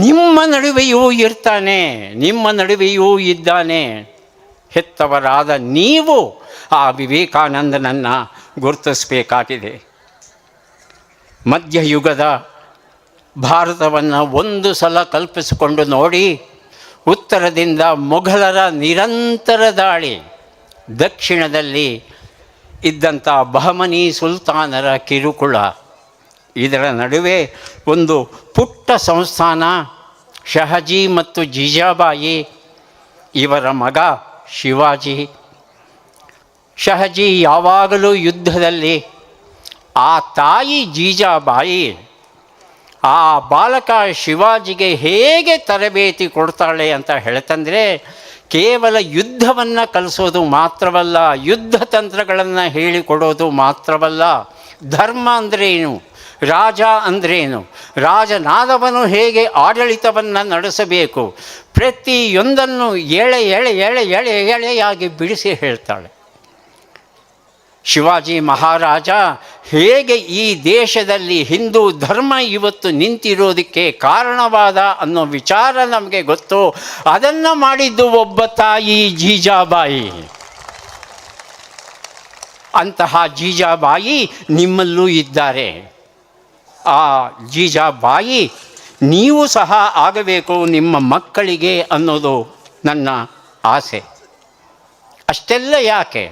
A: ನಿಮ್ಮ ನಡುವೆಯೂ ಇರ್ತಾನೆ, ನಿಮ್ಮ ನಡುವೆಯೂ ಇದ್ದಾನೆ. ಹೆತ್ತವರಾದ ನೀವು ಆ ವಿವೇಕಾನಂದನನ್ನು ಗುರುತಿಸಬೇಕಾಗಿದೆ. ಮಧ್ಯಯುಗದ ಭಾರತವನ್ನು ಒಂದು ಸಲ ಕಲ್ಪಿಸಿಕೊಂಡು ನೋಡಿ. ಉತ್ತರದಿಂದ ಮೊಘಲರ ನಿರಂತರ ದಾಳಿ, ದಕ್ಷಿಣದಲ್ಲಿ ಇದ್ದಂಥ ಬಹಮನಿ ಸುಲ್ತಾನರ ಕಿರುಕುಳ, ಇದರ ನಡುವೆ ಒಂದು ಪುಟ್ಟ ಸಂಸ್ಥಾನ ಶಹಜಿ ಮತ್ತು ಜೀಜಾಬಾಯಿ, ಇವರ ಮಗ ಶಿವಾಜಿ. ಶಹಜಿ ಯಾವಾಗಲೂ ಯುದ್ಧದಲ್ಲಿ, ಆ ತಾಯಿ ಜೀಜಾಬಾಯಿ ಆ ಬಾಲಕ ಶಿವಾಜಿಗೆ ಹೇಗೆ ತರಬೇತಿ ಕೊಡ್ತಾಳೆ ಅಂತ ಹೇಳ್ತಂದರೆ, ಕೇವಲ ಯುದ್ಧವನ್ನು ಕಲಿಸೋದು ಮಾತ್ರವಲ್ಲ, ಯುದ್ಧ ತಂತ್ರಗಳನ್ನು ಹೇಳಿಕೊಡೋದು ಮಾತ್ರವಲ್ಲ, ಧರ್ಮ ಅಂದ್ರೇನು, ರಾಜ ಅಂದ್ರೇನು, ರಾಜನಾದವನು ಹೇಗೆ ಆಡಳಿತವನ್ನು ನಡೆಸಬೇಕು, ಪ್ರತಿಯೊಂದನ್ನು ಎಳೆ ಎಳೆ ಎಳೆ ಎಳೆ ಎಳೆಯಾಗಿ ಬಿಡಿಸಿ ಹೇಳ್ತಾಳೆ. ಶಿವಾಜಿ ಮಹಾರಾಜ ಹೇಗೆ ಈ ದೇಶದಲ್ಲಿ ಹಿಂದೂ ಧರ್ಮ ಇವತ್ತು ನಿಂತಿರೋದಕ್ಕೆ ಕಾರಣವಾದ ಅನ್ನೋ ವಿಚಾರ ನಮಗೆ ಗೊತ್ತು. ಅದನ್ನು ಮಾಡಿದ್ದು ಒಬ್ಬ ತಾಯಿ ಜೀಜಾಬಾಯಿ. ಅಂತಹ ಜೀಜಾಬಾಯಿ ನಿಮ್ಮಲ್ಲೂ ಇದ್ದಾರೆ. ಆ ಜೀಜಾಬಾಯಿ ನೀವು ಸಹ ಆಗಬೇಕು ನಿಮ್ಮ ಮಕ್ಕಳಿಗೆ ಅನ್ನೋದು ನನ್ನ ಆಸೆ. ಅಷ್ಟೆಲ್ಲ ಯಾಕೆ,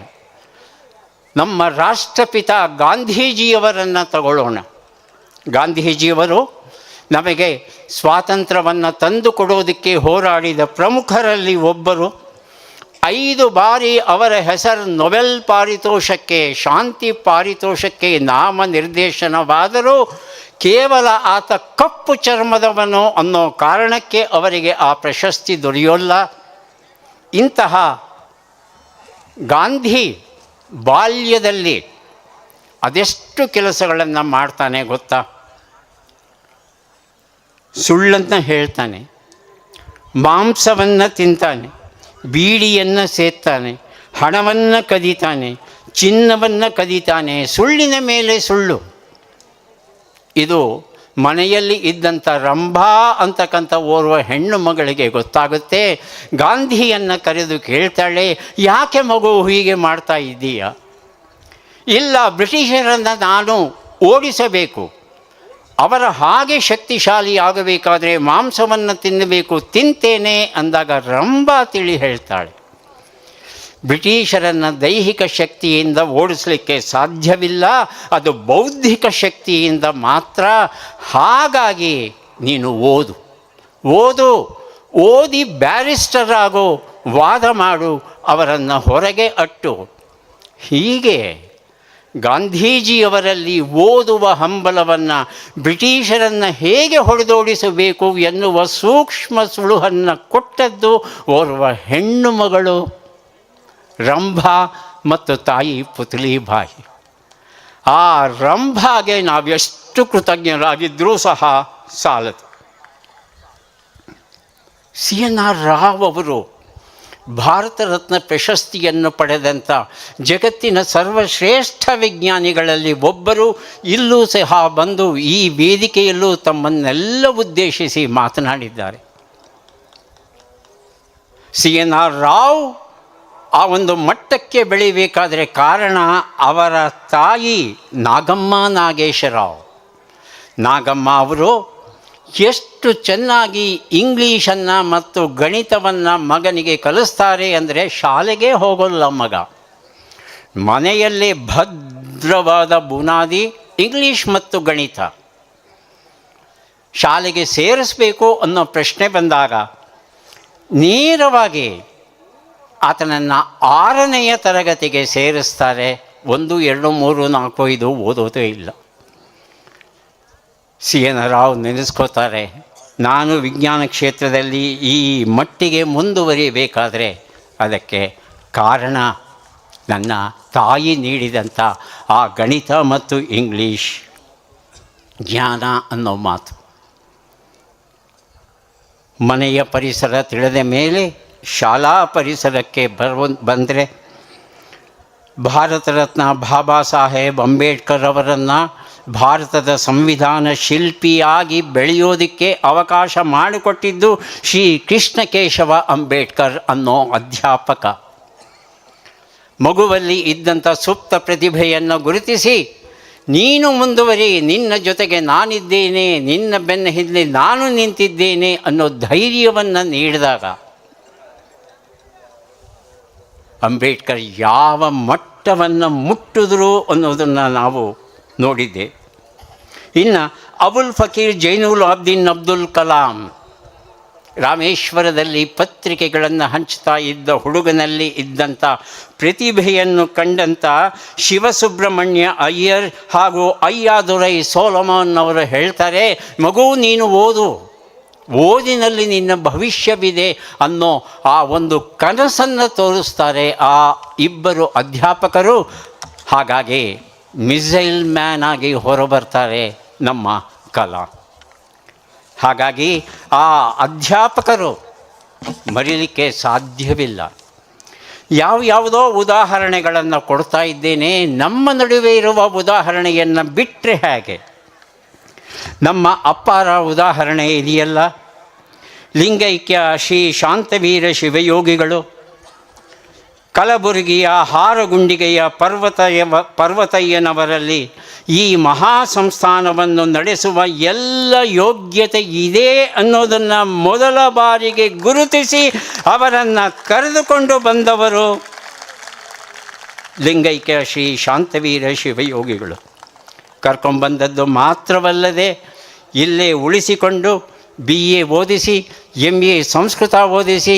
A: ನಮ್ಮ ರಾಷ್ಟ್ರಪಿತ ಗಾಂಧೀಜಿಯವರನ್ನು ತಗೊಳ್ಳೋಣ. ಗಾಂಧೀಜಿಯವರು ನಮಗೆ ಸ್ವಾತಂತ್ರ್ಯವನ್ನು ತಂದುಕೊಡೋದಕ್ಕೆ ಹೋರಾಡಿದ ಪ್ರಮುಖರಲ್ಲಿ ಒಬ್ಬರು. 5 ಬಾರಿ ಅವರ ಹೆಸರು ನೊಬೆಲ್ ಪಾರಿತೋಷಕ್ಕೆ, ಶಾಂತಿ ಪಾರಿತೋಷಕ್ಕೆ ನಾಮನಿರ್ದೇಶನವಾದರೂ ಕೇವಲ ಆತ ಕಪ್ಪು ಚರ್ಮದವನು ಅನ್ನೋ ಕಾರಣಕ್ಕೆ ಅವರಿಗೆ ಆ ಪ್ರಶಸ್ತಿ ದೊರೆಯೋಲ್ಲ. ಇಂತಹ ಗಾಂಧಿ ಬಾಲ್ಯದಲ್ಲಿ ಅದೆಷ್ಟು ಕೆಲಸಗಳನ್ನು ಮಾಡ್ತಾನೆ ಗೊತ್ತಾ? ಸುಳ್ಳನ್ನು ಹೇಳ್ತಾನೆ, ಮಾಂಸವನ್ನು ತಿಂತಾನೆ, ಬೀಡಿಯನ್ನು ಸೇತ್ತಾನೆ, ಹಣವನ್ನು ಕದೀತಾನೆ, ಚಿನ್ನವನ್ನು ಕದೀತಾನೆ, ಸುಳ್ಳಿನ ಮೇಲೆ ಸುಳ್ಳು. ಇದು ಮನೆಯಲ್ಲಿ ಇದ್ದಂಥ ರಂಭಾ ಅಂತಕ್ಕಂಥ ಓರ್ವ ಹೆಣ್ಣು ಮಗಳಿಗೆ ಗೊತ್ತಾಗುತ್ತೆ. ಗಾಂಧಿಯನ್ನು ಕರೆದು ಕೇಳ್ತಾಳೆ, ಯಾಕೆ ಮಗು ಹೀಗೆ ಮಾಡ್ತಾ ಇದ್ದೀಯ? ಇಲ್ಲ, ಬ್ರಿಟಿಷರನ್ನು ನಾನು ಓಡಿಸಬೇಕು, ಅವರ ಹಾಗೆ ಶಕ್ತಿಶಾಲಿ ಆಗಬೇಕಾದ್ರೆ ಮಾಂಸವನ್ನು ತಿನ್ನಬೇಕು, ತಿಂತೇನೆ ಅಂದಾಗ ರಂಭಾ ತಿಳಿ ಹೇಳ್ತಾಳೆ, ಬ್ರಿಟಿಷರನ್ನು ದೈಹಿಕ ಶಕ್ತಿಯಿಂದ ಓಡಿಸಲಿಕ್ಕೆ ಸಾಧ್ಯವಿಲ್ಲ, ಅದು ಬೌದ್ಧಿಕ ಶಕ್ತಿಯಿಂದ ಮಾತ್ರ. ಹಾಗಾಗಿ ನೀನು ಓದಿ ಬ್ಯಾರಿಸ್ಟರ್ ಆಗೋ, ವಾದ ಮಾಡು, ಅವರನ್ನು ಹೊರಗೆ ಅಟ್ಟು. ಹೀಗೆ ಗಾಂಧೀಜಿಯವರಲ್ಲಿ ಓದುವ ಹಂಬಲವನ್ನು, ಬ್ರಿಟಿಷರನ್ನು ಹೇಗೆ ಹೊಡೆದೋಡಿಸಬೇಕು ಎನ್ನುವ ಸೂಕ್ಷ್ಮ ಸುಳುಹನ್ನು ಕೊಟ್ಟದ್ದು ಓರ್ವ ಹೆಣ್ಣು ಮಗಳು ರಂಭಾ ಮತ್ತು ತಾಯಿ ಪುತ್ಲಿಬಾಯಿ. ಆ ರಂಭಾಗೆ ನಾವೆಷ್ಟು ಕೃತಜ್ಞರಾಗಿದ್ದರೂ ಸಹ ಸಾಲದು. CNR ರಾವ್ ಅವರು ಭಾರತ ರತ್ನ ಪ್ರಶಸ್ತಿಯನ್ನು ಪಡೆದಂಥ ಜಗತ್ತಿನ ಸರ್ವಶ್ರೇಷ್ಠ ವಿಜ್ಞಾನಿಗಳಲ್ಲಿ ಒಬ್ಬರು. ಇಲ್ಲೂ ಸಹ ಬಂದು ಈ ವೇದಿಕೆಯಲ್ಲೂ ತಮ್ಮನ್ನೆಲ್ಲ ಉದ್ದೇಶಿಸಿ ಮಾತನಾಡಿದ್ದಾರೆ. CNR ರಾವ್ ಆ ಒಂದು ಮಟ್ಟಕ್ಕೆ ಬೆಳಿಬೇಕಾದರೆ ಕಾರಣ ಅವರ ತಾಯಿ ನಾಗಮ್ಮ ನಾಗೇಶರಾವ್. ನಾಗಮ್ಮ ಅವರು ಎಷ್ಟು ಚೆನ್ನಾಗಿ ಇಂಗ್ಲೀಷನ್ನು ಮತ್ತು ಗಣಿತವನ್ನು ಮಗನಿಗೆ ಕಲಿಸ್ತಾರೆ ಅಂದರೆ, ಶಾಲೆಗೆ ಹೋಗೋಲ್ಲ ಮಗ, ಮನೆಯಲ್ಲೇ ಭದ್ರವಾದ ಬುನಾದಿ ಇಂಗ್ಲೀಷ್ ಮತ್ತು ಗಣಿತ. ಶಾಲೆಗೆ ಸೇರಿಸಬೇಕು ಅನ್ನೋ ಪ್ರಶ್ನೆ ಬಂದಾಗ ನೇರವಾಗಿ ಆತನನ್ನು 6ನೇ ತರಗತಿಗೆ ಸೇರಿಸ್ತಾರೆ. 1, 2, 3, 4, 5 ಓದೋದೇ ಇಲ್ಲ. CN ರಾವ್ ನೆನೆಸ್ಕೋತಾರೆ. ನಾನು ವಿಜ್ಞಾನ ಕ್ಷೇತ್ರದಲ್ಲಿ ಈ ಮಟ್ಟಿಗೆ ಮುಂದುವರಿಬೇಕಾದರೆ ಅದಕ್ಕೆ ಕಾರಣ ನನ್ನ ತಾಯಿ ನೀಡಿದಂಥ ಆ ಗಣಿತ ಮತ್ತು ಇಂಗ್ಲೀಷ್ ಜ್ಞಾನ ಅನ್ನೋ ಮಾತು. ಮನೆಯ ಪರಿಸರ ತಿಳಿದ ಮೇಲೆ ಶಾಲಾ ಪರಿಸರಕ್ಕೆ ಬಂದರೆ ಭಾರತ ರತ್ನ ಬಾಬಾ ಸಾಹೇಬ್ ಅಂಬೇಡ್ಕರ್ ಅವರನ್ನು ಭಾರತದ ಸಂವಿಧಾನ ಶಿಲ್ಪಿಯಾಗಿ ಬೆಳೆಯೋದಕ್ಕೆ ಅವಕಾಶ ಮಾಡಿಕೊಟ್ಟಿದ್ದು ಶ್ರೀ ಕೃಷ್ಣ ಕೇಶವ ಅಂಬೇಡ್ಕರ್ ಅನ್ನೋ ಅಧ್ಯಾಪಕ. ಮಗುವಲ್ಲಿ ಇದ್ದಂಥ ಸುಪ್ತ ಪ್ರತಿಭೆಯನ್ನು ಗುರುತಿಸಿ ನೀನು ಮುಂದುವರಿ, ನಿನ್ನ ಜೊತೆಗೆ ನಾನಿದ್ದೇನೆ, ನಿನ್ನ ಬೆನ್ನ ಹಿಂದೆ ನಾನು ನಿಂತಿದ್ದೇನೆ ಅನ್ನೋ ಧೈರ್ಯವನ್ನು ನೀಡಿದಾಗ ಅಂಬೇಡ್ಕರ್ ಯಾವ ಮಟ್ಟವನ್ನು ಮುಟ್ಟಿದ್ರು ಅನ್ನೋದನ್ನು ನಾವು ನೋಡಿದ್ದೆ. ಇನ್ನು ಅಬುಲ್ ಫಕೀರ್ ಜೈನುಲ್ ಆಬ್ದೀನ್ ಅಬ್ದುಲ್ ಕಲಾಂ, ರಾಮೇಶ್ವರದಲ್ಲಿ ಪತ್ರಿಕೆಗಳನ್ನು ಹಂಚ್ತಾ ಇದ್ದ ಹುಡುಗನಲ್ಲಿ ಇದ್ದಂಥ ಪ್ರತಿಭೆಯನ್ನು ಕಂಡಂಥ ಶಿವಸುಬ್ರಹ್ಮಣ್ಯ ಅಯ್ಯರ್ ಹಾಗೂ ಅಯ್ಯಾದುರೈ ಸೋಲಮನ್ ಅವರು ಹೇಳ್ತಾರೆ, ಮಗು ನೀನು ಓದು, ಓದಿನಲ್ಲಿ ನಿನ್ನ ಭವಿಷ್ಯವಿದೆ ಅನ್ನೋ ಆ ಒಂದು ಕನಸನ್ನು ತೋರಿಸ್ತಾರೆ ಆ ಇಬ್ಬರು ಅಧ್ಯಾಪಕರು. ಹಾಗಾಗಿ ಮಿಸೈಲ್ ಮ್ಯಾನ್ ಆಗಿ ಹೊರಬರ್ತಾರೆ ನಮ್ಮ ಕಲಾಂ. ಹಾಗಾಗಿ ಆ ಅಧ್ಯಾಪಕರು ಮರೀಲಿಕ್ಕೆ ಸಾಧ್ಯವಿಲ್ಲ. ಯಾವುದೋ ಉದಾಹರಣೆಗಳನ್ನು ಕೊಡ್ತಾ ಇದ್ದೇನೆ. ನಮ್ಮ ನಡುವೆ ಇರುವ ಉದಾಹರಣೆಯನ್ನು ಬಿಟ್ಟರೆ ಹೇಗೆ? ನಮ್ಮ ಅಪ್ಪಾರ ಉದಾಹರಣೆ ಇದೆಯಲ್ಲ, ಲಿಂಗೈಕ್ಯ ಶ್ರೀ ಶಾಂತವೀರ ಶಿವಯೋಗಿಗಳು ಕಲಬುರಗಿಯ ಹಾರಗುಂಡಿಗೆಯ ಪರ್ವತಯ್ಯನವರಲ್ಲಿ ಈ ಮಹಾ ಸಂಸ್ಥಾನವನ್ನು ನಡೆಸುವ ಎಲ್ಲ ಯೋಗ್ಯತೆ ಇದೆ ಅನ್ನೋದನ್ನು ಮೊದಲ ಬಾರಿಗೆ ಗುರುತಿಸಿ ಅವರನ್ನು ಕರೆದುಕೊಂಡು ಬಂದವರು ಲಿಂಗೈಕ್ಯ ಶ್ರೀ ಶಾಂತವೀರ ಶಿವಯೋಗಿಗಳು. ಕರ್ಕೊಂಬಂದದ್ದು ಮಾತ್ರವಲ್ಲದೆ ಇಲ್ಲೇ ಉಳಿಸಿಕೊಂಡು BA ಓದಿಸಿ, MA ಸಂಸ್ಕೃತ ಓದಿಸಿ,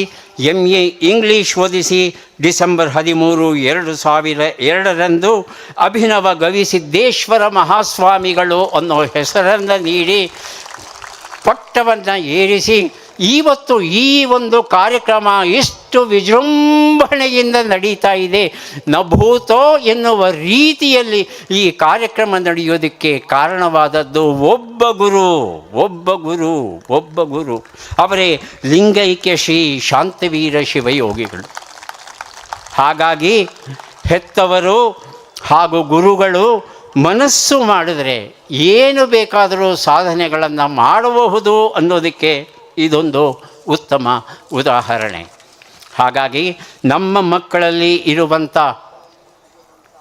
A: MA ಇಂಗ್ಲೀಷ್ ಓದಿಸಿ ಡಿಸೆಂಬರ್ 13, 2002ರಂದು ಅಭಿನವ ಗವಿಸಿದ್ದೇಶ್ವರ ಮಹಾಸ್ವಾಮಿಗಳು ಅನ್ನೋ ಹೆಸರನ್ನು ನೀಡಿ ಪಟ್ಟವನ್ನು ಏರಿಸಿ ಇವತ್ತು ಈ ಒಂದು ಕಾರ್ಯಕ್ರಮ ಇಷ್ಟು ವಿಜೃಂಭಣೆಯಿಂದ ನಡೀತಾ ಇದೆ. ನಭೂತೋ ಎನ್ನುವ ರೀತಿಯಲ್ಲಿ ಈ ಕಾರ್ಯಕ್ರಮ ನಡೆಯೋದಕ್ಕೆ ಕಾರಣವಾದದ್ದು ಒಬ್ಬ ಗುರು ಅವರೇ ಲಿಂಗೈಕ್ಯ ಶ್ರೀ ಶಾಂತವೀರ ಶಿವಯೋಗಿಗಳು. ಹಾಗಾಗಿ ಹೆತ್ತವರು ಹಾಗೂ ಗುರುಗಳು ಮನಸ್ಸು ಮಾಡಿದರೆ ಏನು ಬೇಕಾದರೂ ಸಾಧನೆಗಳನ್ನು ಮಾಡಬಹುದು ಅನ್ನೋದಕ್ಕೆ ಇದೊಂದು ಉತ್ತಮ ಉದಾಹರಣೆ. ಹಾಗಾಗಿ ನಮ್ಮ ಮಕ್ಕಳಲ್ಲಿ ಇರುವಂಥ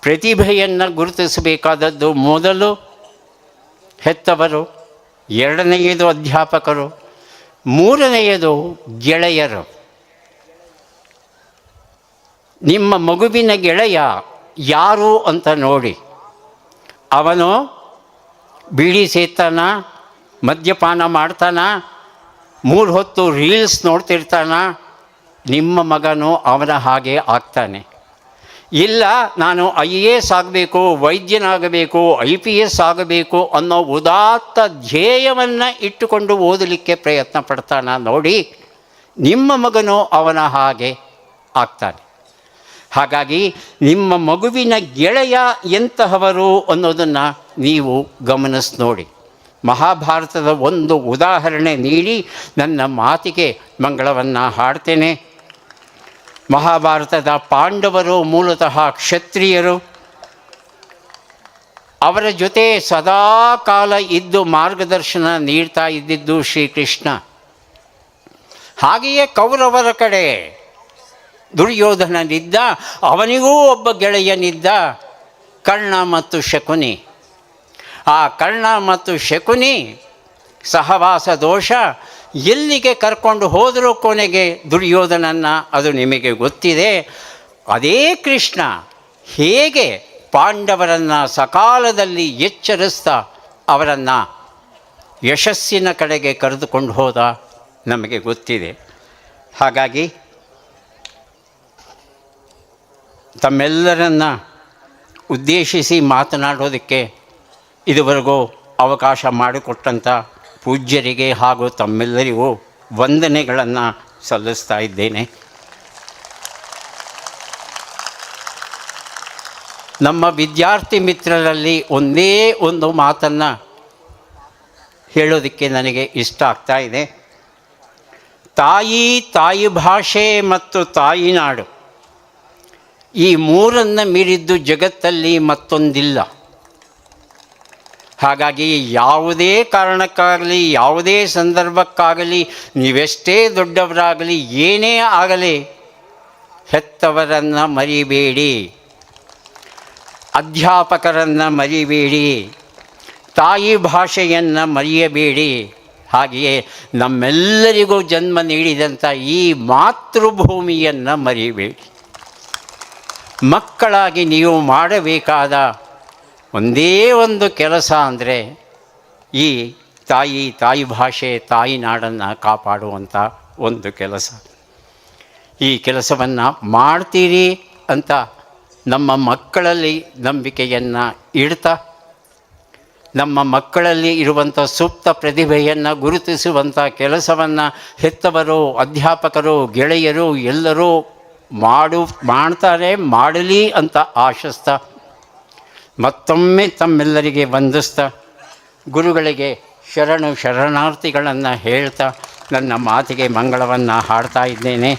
A: ಪ್ರತಿಭೆಯನ್ನು ಗುರುತಿಸಬೇಕಾದದ್ದು ಮೊದಲು ಹೆತ್ತವರು, ಎರಡನೆಯದು ಅಧ್ಯಾಪಕರು, ಮೂರನೆಯದು ಗೆಳೆಯರು. ನಿಮ್ಮ ಮಗುವಿನ ಗೆಳೆಯ ಯಾರು ಅಂತ ನೋಡಿ. ಅವನು ಬೀಡಿ ಸೇತಾನ, ಮದ್ಯಪಾನ ಮಾಡ್ತಾನ, 3 ಹೊತ್ತು ರೀಲ್ಸ್ ನೋಡ್ತಿರ್ತಾನ, ನಿಮ್ಮ ಮಗನು ಅವನ ಹಾಗೆ ಆಗ್ತಾನೆ. ಇಲ್ಲ ನಾನು IAS ಆಗಬೇಕು, ವೈದ್ಯನಾಗಬೇಕು, IPS ಆಗಬೇಕು ಅನ್ನೋ ಉದಾತ್ತ ಧ್ಯೇಯವನ್ನು ಇಟ್ಟುಕೊಂಡು ಓದಲಿಕ್ಕೆ ಪ್ರಯತ್ನ ಪಡ್ತಾನ ನೋಡಿ, ನಿಮ್ಮ ಮಗನು ಅವನ ಹಾಗೆ ಆಗ್ತಾನೆ. ಹಾಗಾಗಿ ನಿಮ್ಮ ಮಗುವಿನ ಗೆಳೆಯ ಎಂತಹವರು ಅನ್ನೋದನ್ನು ನೀವು ಗಮನಿಸಿ ನೋಡಿ. ಮಹಾಭಾರತದ ಒಂದು ಉದಾಹರಣೆ ನೀಡಿ ನನ್ನ ಮಾತಿಗೆ ಮಂಗಳವನ್ನು ಹಾಡ್ತೇನೆ. ಮಹಾಭಾರತದ ಪಾಂಡವರು ಮೂಲತಃ ಕ್ಷತ್ರಿಯರು. ಅವರ ಜೊತೆ ಸದಾ ಕಾಲ ಇದ್ದು ಮಾರ್ಗದರ್ಶನ ನೀಡ್ತಾ ಇದ್ದಿದ್ದು ಶ್ರೀಕೃಷ್ಣ. ಹಾಗೆಯೇ ಕೌರವರ ಕಡೆ ದುರ್ಯೋಧನನಿದ್ದ, ಅವನಿಗೂ ಒಬ್ಬ ಗೆಳೆಯನಿದ್ದ, ಕರ್ಣ ಮತ್ತು ಶಕುನಿ. ಆ ಕರ್ಣ ಮತ್ತು ಶಕುನಿ ಸಹವಾಸ ದೋಷ ಎಲ್ಲಿಗೆ ಕರ್ಕೊಂಡು ಹೋದರೂ ಕೊನೆಗೆ ದುರ್ಯೋಧನನ್ನು ಅದು ನಿಮಗೆ ಗೊತ್ತಿದೆ. ಅದೇ ಕೃಷ್ಣ ಹೇಗೆ ಪಾಂಡವರನ್ನು ಸಕಾಲದಲ್ಲಿ ಎಚ್ಚರಿಸ್ತಾ ಅವರನ್ನು ಯಶಸ್ಸಿನ ಕಡೆಗೆ ಕರೆದುಕೊಂಡು ಹೋದ ನಮಗೆ ಗೊತ್ತಿದೆ. ಹಾಗಾಗಿ ತಮ್ಮೆಲ್ಲರನ್ನು ಉದ್ದೇಶಿಸಿ ಮಾತನಾಡೋದಕ್ಕೆ ಇದುವರೆಗೂ ಅವಕಾಶ ಮಾಡಿಕೊಟ್ಟಂಥ ಪೂಜ್ಯರಿಗೆ ಹಾಗೂ ತಮ್ಮೆಲ್ಲರಿಗೂ ವಂದನೆಗಳನ್ನು ಸಲ್ಲಿಸ್ತಾ ಇದ್ದೇನೆ. ನಮ್ಮ ವಿದ್ಯಾರ್ಥಿ ಮಿತ್ರರಲ್ಲಿ ಒಂದೇ ಒಂದು ಮಾತನ್ನು ಹೇಳೋದಕ್ಕೆ ನನಗೆ ಇಷ್ಟ ಆಗ್ತಾ ಇದೆ. ತಾಯಿ, ತಾಯಿ ಭಾಷೆ ಮತ್ತು ತಾಯಿನಾಡು, ಈ ಮೂರನ್ನು ಮೀರಿದ್ದು ಜಗತ್ತಲ್ಲಿ ಮತ್ತೊಂದಿಲ್ಲ. ಹಾಗಾಗಿ ಯಾವುದೇ ಕಾರಣಕ್ಕಾಗಲಿ, ಯಾವುದೇ ಸಂದರ್ಭಕ್ಕಾಗಲಿ, ನೀವೆಷ್ಟೇ ದೊಡ್ಡವರಾಗಲಿ, ಏನೇ ಆಗಲಿ, ಹೆತ್ತವರನ್ನು ಮರಿಬೇಡಿ, ಅಧ್ಯಾಪಕರನ್ನು ಮರಿಬೇಡಿ, ತಾಯಿ ಭಾಷೆಯನ್ನು ಮರೆಯಬೇಡಿ. ಹಾಗೆಯೇ ನಮ್ಮೆಲ್ಲರಿಗೂ ಜನ್ಮ ನೀಡಿದಂಥ ಈ ಮಾತೃಭೂಮಿಯನ್ನು ಮರಿಬೇಡಿ. ಮಕ್ಕಳಾಗಿ ನೀವು ಮಾಡಬೇಕಾದ ಒಂದೇ ಒಂದು ಕೆಲಸ ಅಂದರೆ ಈ ತಾಯಿ ಭಾಷೆ, ತಾಯಿ ನಾಡನ್ನು ಕಾಪಾಡುವಂಥ ಒಂದು ಕೆಲಸ. ಈ ಕೆಲಸವನ್ನು ಮಾಡ್ತೀರಿ ಅಂತ ನಮ್ಮ ಮಕ್ಕಳಲ್ಲಿ ನಂಬಿಕೆಯನ್ನು ಇಡ್ತಾ, ನಮ್ಮ ಮಕ್ಕಳಲ್ಲಿ ಇರುವಂಥ ಸೂಕ್ತ ಪ್ರತಿಭೆಯನ್ನು ಗುರುತಿಸುವಂಥ ಕೆಲಸವನ್ನು ಹೆತ್ತವರು, ಅಧ್ಯಾಪಕರು, ಗೆಳೆಯರು ಎಲ್ಲರೂ ಮಾಡ್ತಾರೆ, ಮಾಡಲಿ ಅಂತ ಆಶಿಸ್ತಾ, ಮತ್ತೊಮ್ಮೆ ತಮ್ಮೆಲ್ಲರಿಗೆ ವಂದಿಸ್ತಾ, ಗುರುಗಳಿಗೆ ಶರಣಾರ್ಥಿಗಳನ್ನು ಹೇಳ್ತಾ ನನ್ನ ಮಾತಿಗೆ ಮಂಗಳವನ್ನು ಹಾಡ್ತಾ ಇದ್ದೇನೆ.